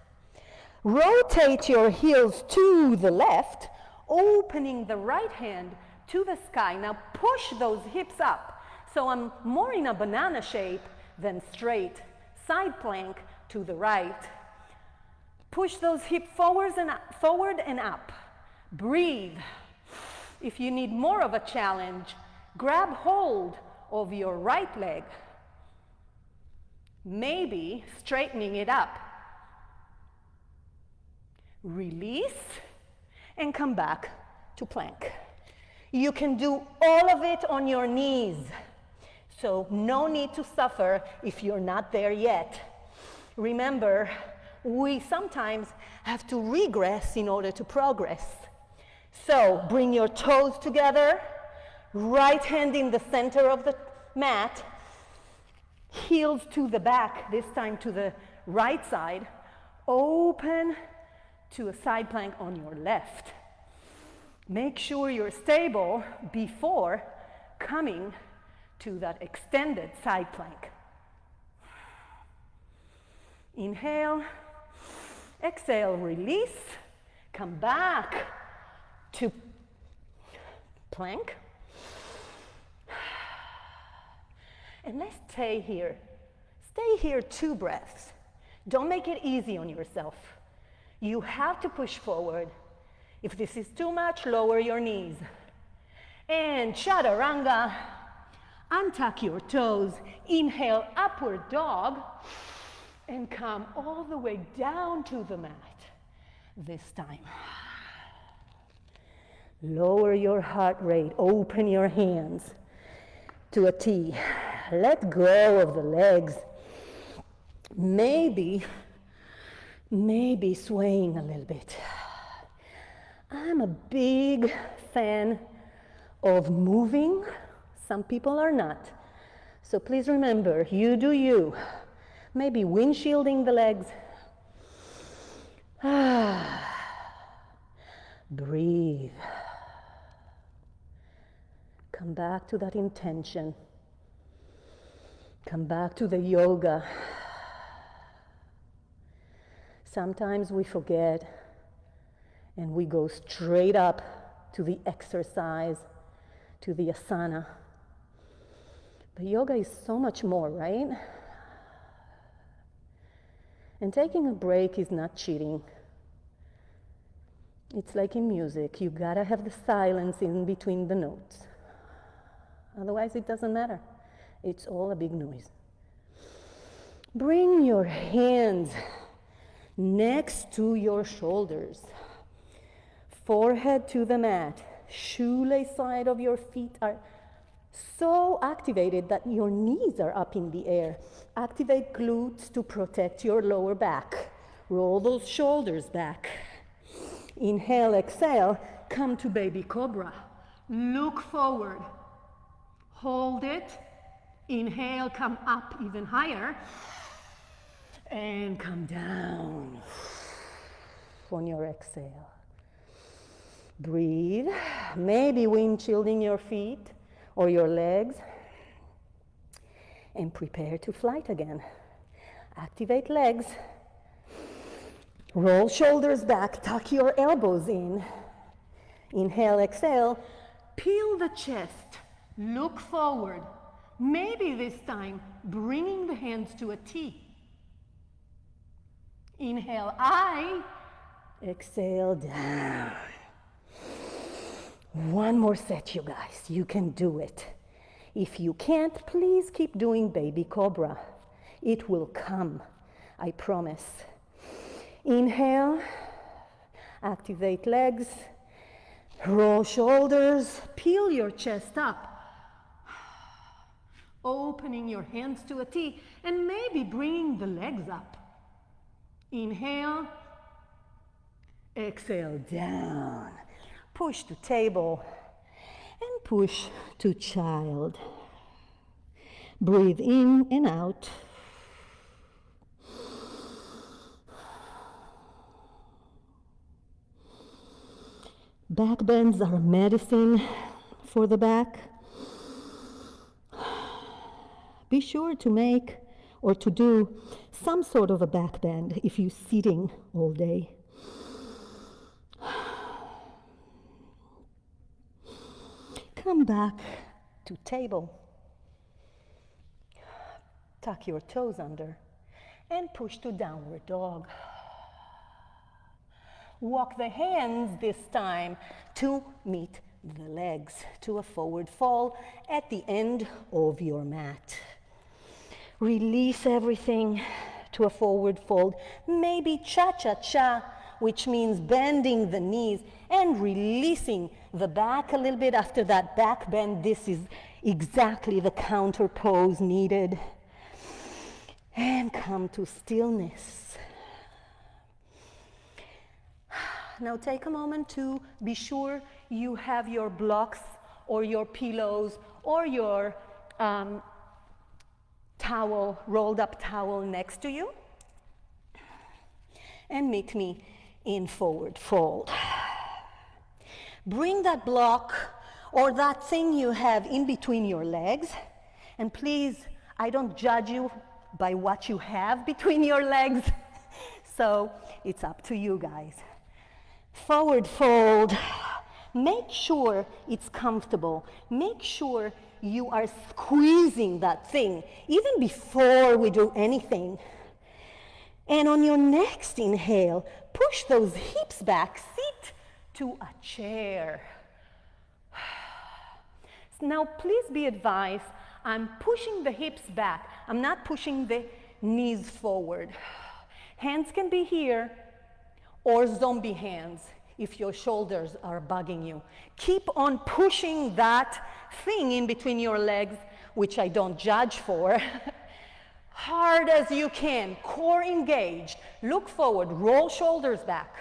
B: Rotate your heels to the left, opening the right hand to the sky. Now push those hips up. So I'm more in a banana shape than straight. Side plank to the right. Push those hips forward and up. Breathe. If you need more of a challenge, grab hold of your right leg. Maybe straightening it up. Release and come back to plank. You can do all of it on your knees. So no need to suffer if you're not there yet. Remember, we sometimes have to regress in order to progress. So bring your toes together, right hand in the center of the mat, heels to the back, this time to the right side, open to a side plank on your left. Make sure you're stable before coming to that extended side plank. Inhale, exhale, release, come back to plank. And let's stay here. Stay here 2 breaths. Don't make it easy on yourself. You have to push forward. If this is too much, lower your knees. And chaturanga, untuck your toes. Inhale, upward dog. And come all the way down to the mat this time. Lower your heart rate. Open your hands to a T. Let go of the legs. Maybe swaying a little bit. I'm a big fan of moving. Some people are not. So please remember, you do you. Maybe windshielding the legs. Breathe. Come back to that intention. Come back to the yoga. Sometimes we forget and we go straight up to the exercise, to the asana. But yoga is so much more, right? And taking a break is not cheating. It's like in music, you gotta have the silence in between the notes. Otherwise it doesn't matter. It's all a big noise. Bring your hands next to your shoulders. Forehead to the mat. Shoelace side of your feet are so activated that your knees are up in the air. Activate glutes to protect your lower back. Roll those shoulders back. Inhale, exhale, come to baby cobra. Look forward. Hold it. Inhale, come up even higher. And come down on your exhale. Breathe. Maybe windshielding your feet or your legs. And prepare to flight again. Activate legs. Roll shoulders back. Tuck your elbows in. Inhale, exhale. Peel the chest. Look forward. Maybe this time bringing the hands to a T. Inhale, I. Exhale, down. One more set, you guys. You can do it. If you can't, please keep doing baby cobra. It will come, I promise. Inhale, activate legs, roll shoulders, peel your chest up. Opening your hands to a T and maybe bringing the legs up. Inhale, exhale, down. Push to table and push to child. Breathe in and out. Back bends are medicine for the back. Be sure to make or to do some sort of a back bend if you're sitting all day. Come back to table. Tuck your toes under and push to downward dog. Walk the hands this time to meet the legs to a forward fold at the end of your mat. Release everything to a forward fold. Maybe cha-cha-cha, which means bending the knees and releasing the back a little bit. After that back bend, this is exactly the counter pose needed. And come to stillness. Now take a moment to be sure you have your blocks or your pillows or your towel, rolled up towel next to you. And meet me in forward fold. Bring that block or that thing you have in between your legs. And please, I don't judge you by what you have between your legs. So it's up to you guys. Forward fold. Make sure it's comfortable. Make sure you are squeezing that thing even before we do anything. And on your next inhale, push those hips back, sit to a chair. Now please be advised, I'm pushing the hips back. I'm not pushing the knees forward. Hands can be here or zombie hands if your shoulders are bugging you. Keep on pushing that thing in between your legs, which I don't judge for. Hard as you can, core engaged. Look forward, roll shoulders back,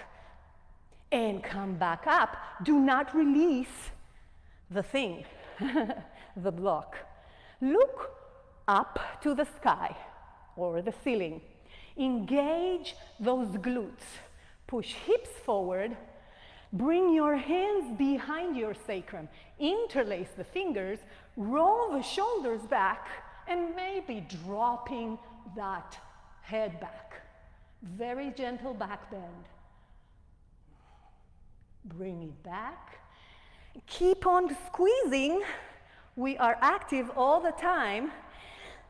B: and come back up. Do not release the thing, the block. Look up to the sky or the ceiling. Engage those glutes. Push hips forward. Bring your hands behind your sacrum. Interlace the fingers. Roll the shoulders back. And maybe dropping that head back. Very gentle back bend. Bring it back. Keep on squeezing. We are active all the time.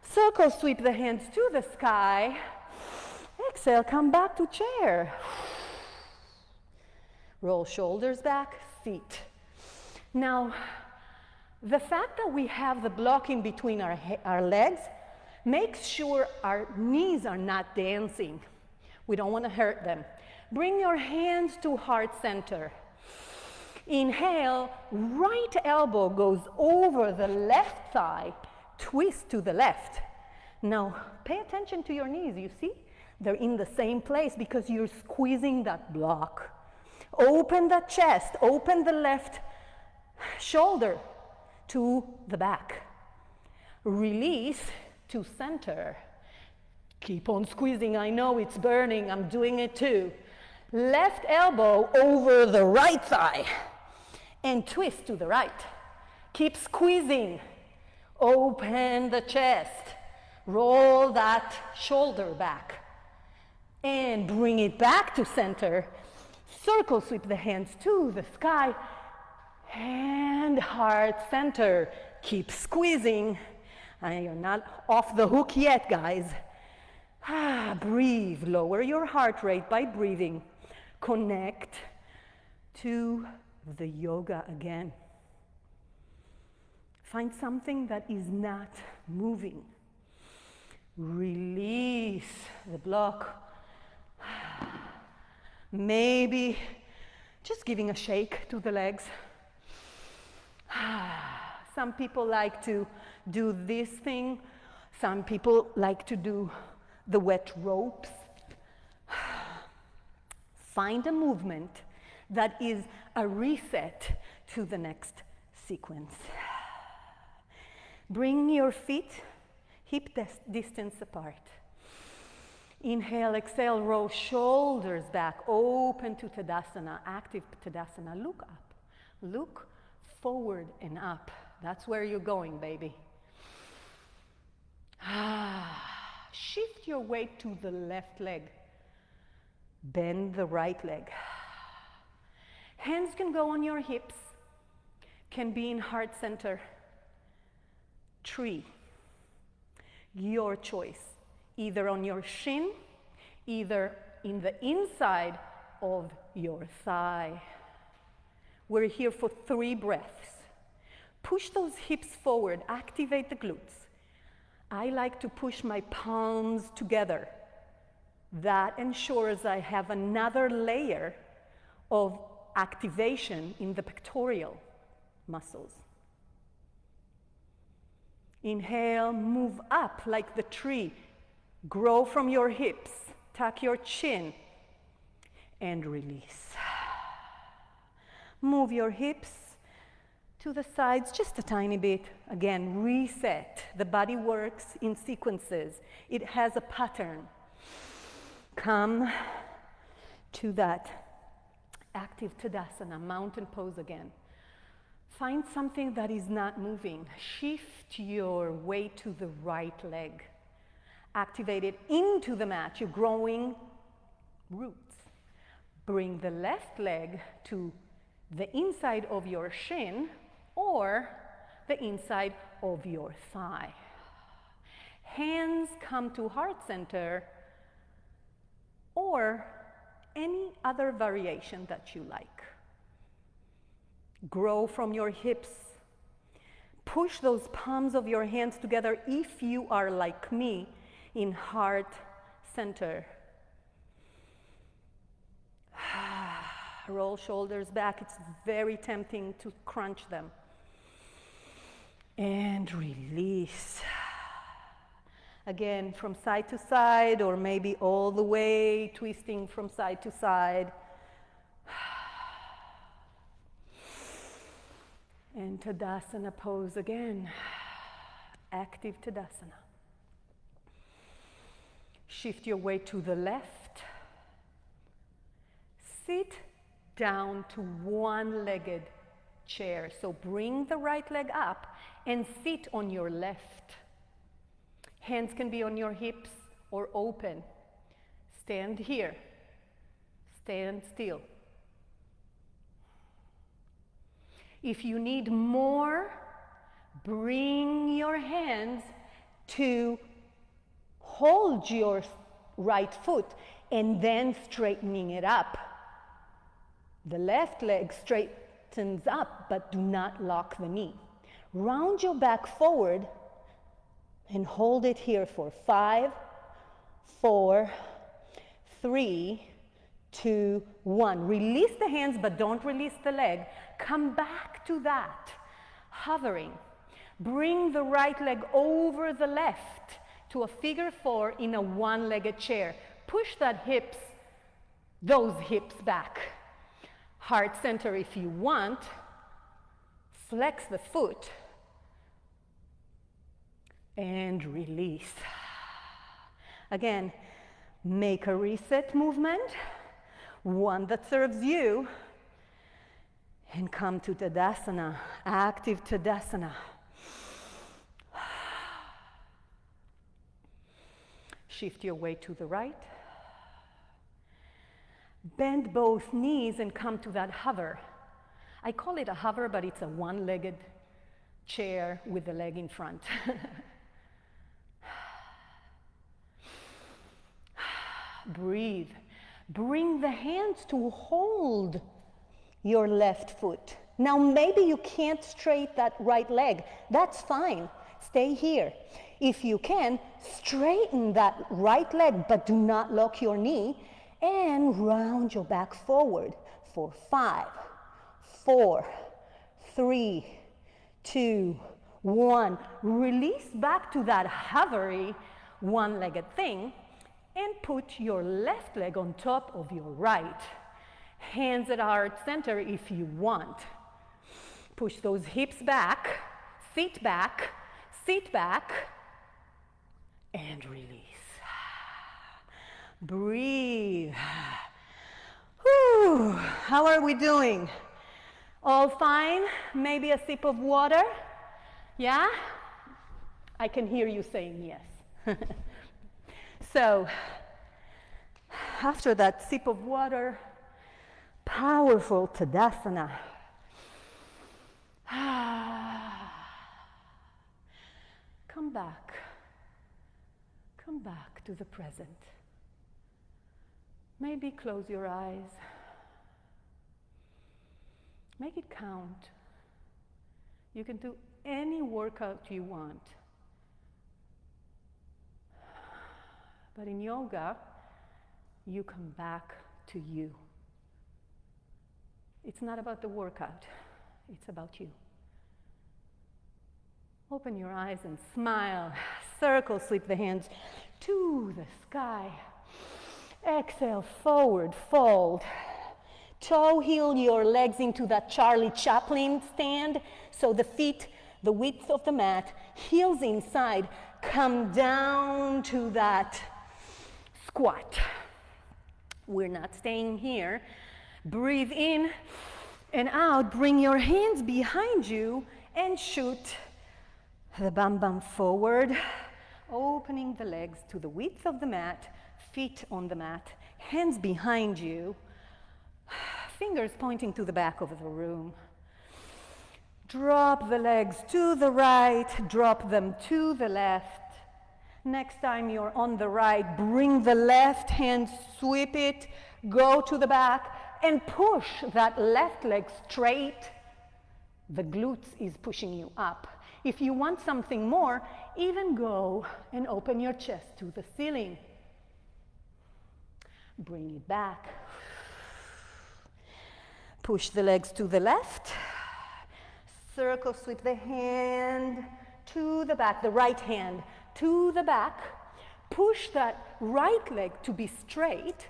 B: Circle sweep the hands to the sky. Exhale, come back to chair. Roll shoulders back, seat. Now, the fact that we have the block in between our legs makes sure our knees are not dancing. We don't want to hurt them. Bring your hands to heart center. Inhale, right elbow goes over the left thigh, twist to the left. Now, pay attention to your knees, you see? They're in the same place because you're squeezing that block. Open the chest, open the left shoulder to the back. Release to center. Keep on squeezing. I know it's burning. I'm doing it too. Left elbow over the right thigh and twist to the right. Keep squeezing. Open the chest. Roll that shoulder back and bring it back to center. Circle sweep the hands to the sky. And heart center. Keep squeezing. You're not off the hook yet, guys. Breathe. Lower your heart rate by breathing. Connect to the yoga again. Find something that is not moving. Release the block. Maybe just giving a shake to the legs. Some people like to do this thing. Some people like to do the wet ropes. Find a movement that is a reset to the next sequence. Bring your feet hip distance apart. Inhale, exhale, roll shoulders back, open to Tadasana, active Tadasana. Look up, look forward and up. That's where you're going, baby. Shift your weight to the left leg. Bend the right leg. Hands can go on your hips, can be in heart center. Tree. Your choice. Either on your shin, either in the inside of your thigh. We're here for 3 breaths. Push those hips forward, activate the glutes. I like to push my palms together. That ensures I have another layer of
A: activation in the pectoral muscles. Inhale, move up like the tree. Grow from your hips. Tuck your chin and release. Move your hips to the sides just a tiny bit. Again, reset. The body works in sequences. It has a pattern. Come to that active Tadasana, mountain pose again. Find something that is not moving. Shift your weight to the right leg. Activate it into the mat. You're growing roots. Bring the left leg to the inside of your shin or the inside of your thigh. Hands come to heart center or any other variation that you like. Grow from your hips. Push those palms of your hands together if you are like me in heart center. Roll shoulders back. It's very tempting to crunch them. And release. Again, from side to side, or maybe all the way, twisting from side to side. And Tadasana pose again. Active Tadasana. Shift your weight to the left. Sit down to one-legged chair. So bring the right leg up and sit on your left. Hands can be on your hips or open. Stand here. Stand still. If you need more, bring your hands to hold your right foot and then straightening it up. The left leg straightens up, but do not lock the knee. Round your back forward and hold it here for 5, 4, 3, 2, 1. Release the hands, but don't release the leg. Come back to that, hovering. Bring the right leg over the left to a figure 4 in a one-legged chair. Push those hips back. Heart center if you want. Flex the foot. And release. Again, make a reset movement, one that serves you, and come to Tadasana, active Tadasana. Shift your weight to the right. Bend both knees and come to that hover. I call it a hover, but it's a one-legged chair with the leg in front. Breathe. Bring the hands to hold your left foot. Now maybe you can't straighten that right leg. That's fine. Stay here. If you can, straighten that right leg, but do not lock your knee, and round your back forward for 5, 4, 3, 2, 1. Release back to that hovery one-legged thing and put your left leg on top of your right. Hands at heart center if you want. Push those hips back, sit back, and release. Breathe. Whew. How are we doing? All fine? Maybe a sip of water? Yeah? I can hear you saying yes. So, after that sip of water, powerful Tadasana. Come back to the present. Maybe close your eyes. Make it count. You can do any workout you want. But in yoga, you come back to you. It's not about the workout, it's about you. Open your eyes and smile. Circle, sweep the hands to the sky. Exhale, forward fold. Toe heel your legs into that Charlie Chaplin stand, so the feet, the width of the mat, heels inside, come down to that squat. We're not staying here. Breathe in and out. Bring your hands behind you and shoot the bum bum forward, opening the legs to the width of the mat, feet on the mat, hands behind you, fingers pointing to the back of the room. Drop the legs to the right, drop them to the left. Next time you're on the right, bring the left hand, sweep it, go to the back, and push that left leg straight. The glutes is pushing you up. If you want something more, even go and open your chest to the ceiling. Bring it back. Push the legs to the left. Circle, sweep the hand to the back, the right hand to the back. Push that right leg to be straight.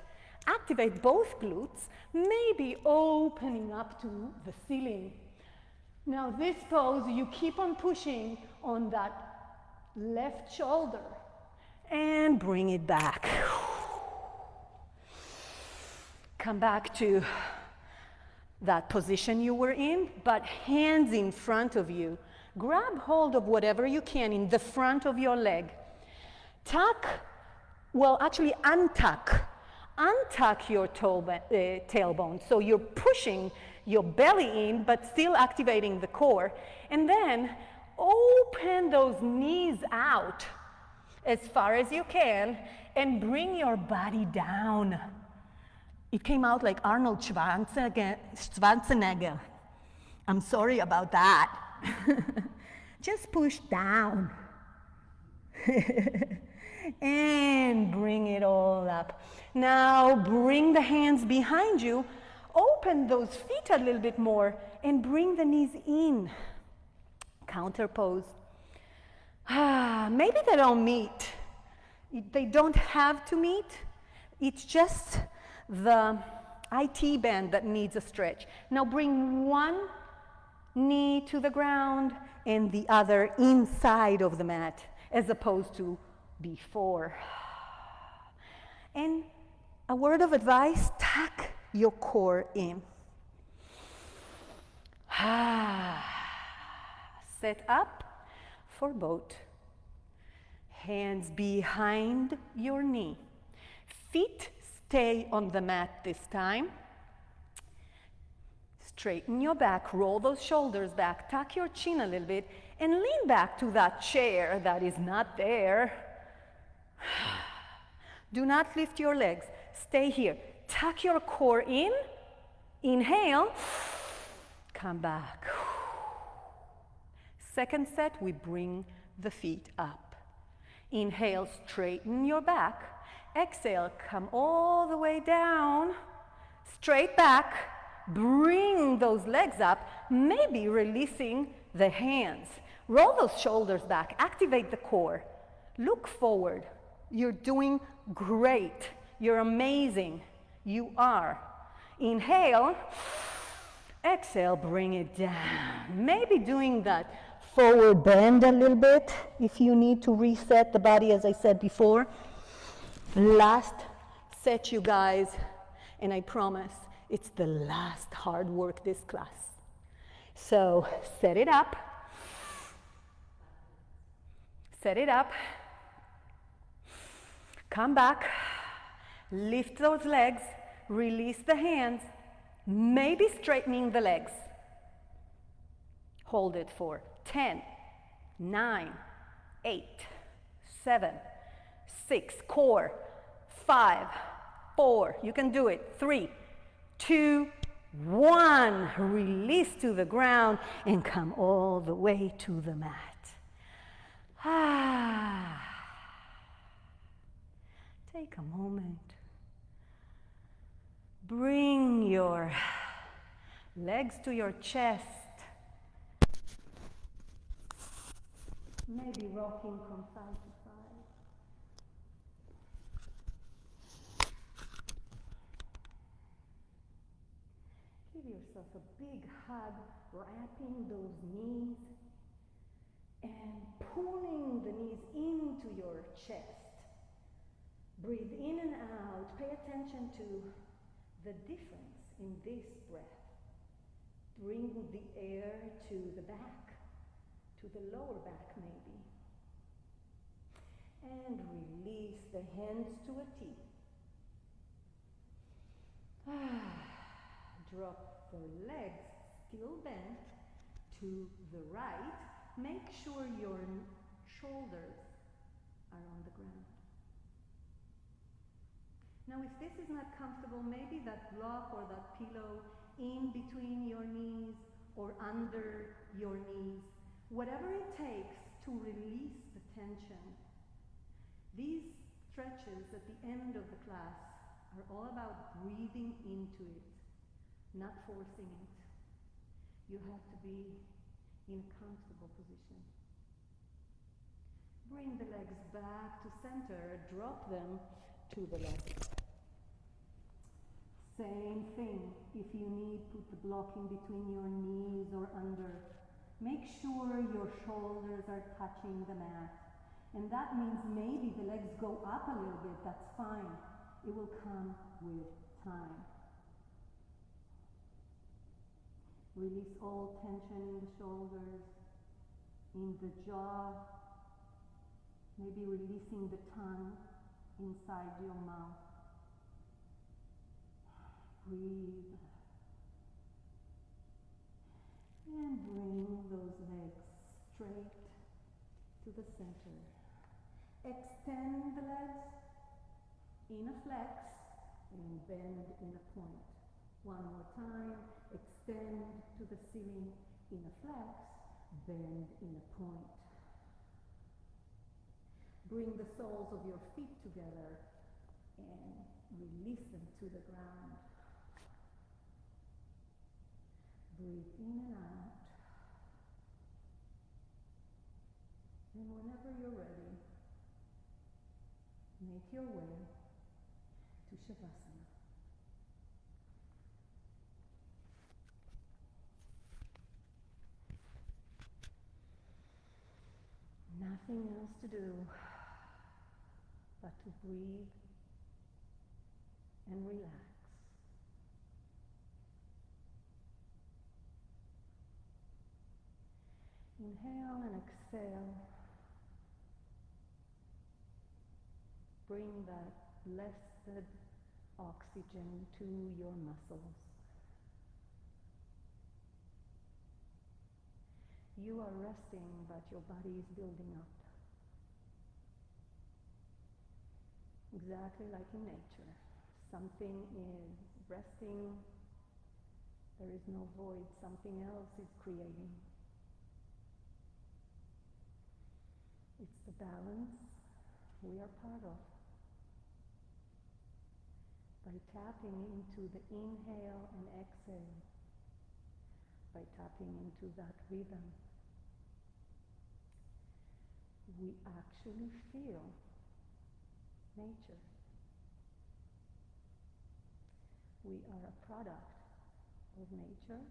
A: Activate both glutes, maybe opening up to the ceiling. Now this pose, you keep on pushing on that left shoulder and bring it back. Come back to that position you were in, but hands in front of you. Grab hold of whatever you can in the front of your leg. Tuck, well actually untuck. Untuck your tailbone, so you're pushing your belly in, but still activating the core. And then open those knees out as far as you can and bring your body down. It came out like Arnold Schwarzenegger. I'm sorry about that. Just push down. And bring it all up. Now bring the hands behind you. Open those feet a little bit more and bring the knees in. Counter pose. Maybe they don't meet. They don't have to meet. It's just the IT band that needs a stretch. Now bring one knee to the ground and the other inside of the mat, as opposed to before. And a word of advice, tuck your core in. Set up for boat. Hands behind your knee. Feet stay on the mat this time. Straighten your back, roll those shoulders back, tuck your chin a little bit, and lean back to that chair that is not there. Do not lift your legs. Stay here. Tuck your core in. Inhale. Come back. Second set, we bring the feet up. Inhale, straighten your back. Exhale, come all the way down. Straight back. Bring those legs up, maybe releasing the hands. Roll those shoulders back. Activate the core. Look forward. You're doing great. You're amazing. You are. Inhale. Exhale, bring it down. Maybe doing that forward bend a little bit if you need to reset the body, as I said before. Last set, you guys, and I promise it's the last hard work this class. So set it up. Set it up. Come back. Lift those legs. Release the hands. Maybe straightening the legs. Hold it for 10, 9, 8, 7, 6, core, 5, 4, you can do it, 3, 2, 1. Release to the ground and come all the way to the mat. Take a moment. Bring your Legs to your chest. Maybe rocking from side to side. Give yourself a big hug, wrapping those knees and pulling the knees into your chest. Breathe in and out. Pay attention to the difference in this breath. Bring the air to the back, to the lower back maybe. And release the hands to a T. Drop the legs, still bent, to the right. Make sure your shoulders are on the ground. Now if this is not comfortable, maybe that block or that pillow in between your knees or under your knees, whatever it takes to release the tension. These stretches at the end of the class are all about breathing into it, not forcing it. You have to be in a comfortable position. Bring the legs back to center, drop them to the left. Same thing, if you need, put the block in between your knees or under. Make sure your shoulders are touching the mat. And that means maybe the legs go up a little bit, that's fine. It will come with time. Release all tension in the shoulders, in the jaw, maybe releasing the tongue inside your mouth. Breathe. And bring those legs straight to the center. Extend the legs in a flex and bend in a point. One more time. Extend to the ceiling in a flex, bend in a point. Bring the soles of your feet together and release them to the ground. Breathe in and out. And whenever you're ready, make your way to Shavasana. Nothing else to do but to breathe and relax. Inhale and exhale. Bring that blessed oxygen to your muscles. You are resting, but your body is building up. Exactly like in nature. Something is resting, there is no void, something else is creating. It's the balance we are part of. By tapping into the inhale and exhale, by tapping into that rhythm, we actually feel nature. We are a product of nature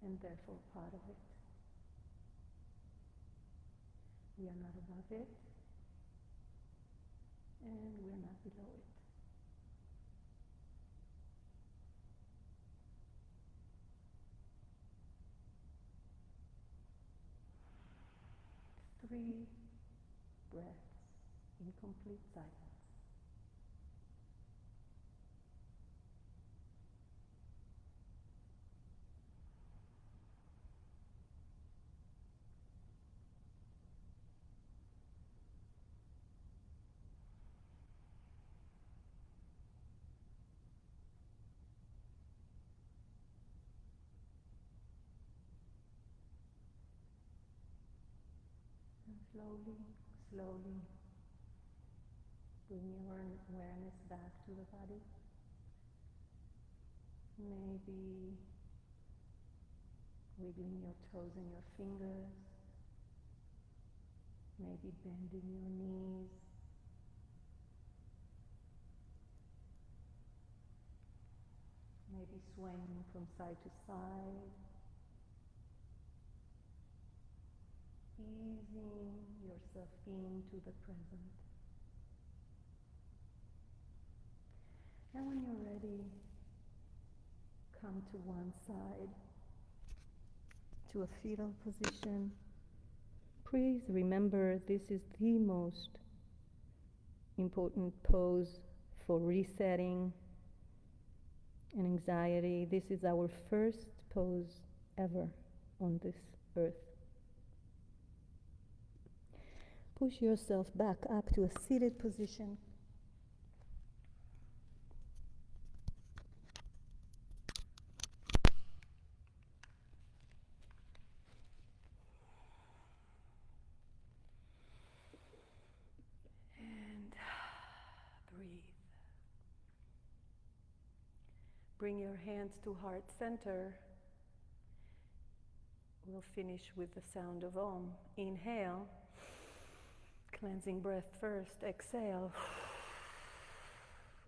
A: and therefore part of it. We are not above it and we are not below it. Three breaths in complete silence. And slowly bring your awareness back to the body. Maybe wiggling your toes and your fingers, maybe bending your knees. Maybe swaying from side to side. Easing yourself into the present. And when you're ready, come to one side, to a fetal position. Please remember this is the most important pose for resetting and anxiety. This is our first pose ever on this earth. Push yourself back up to a seated position. And breathe. Bring your hands to heart center. We'll finish with the sound of Om. Inhale. Cleansing breath first. Exhale.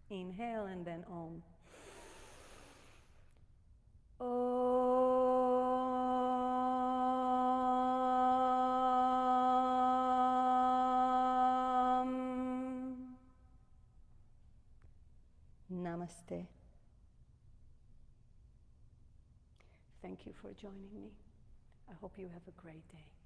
A: Inhale and then Om. Om. Namaste. Thank you for joining me. I hope you have a great day.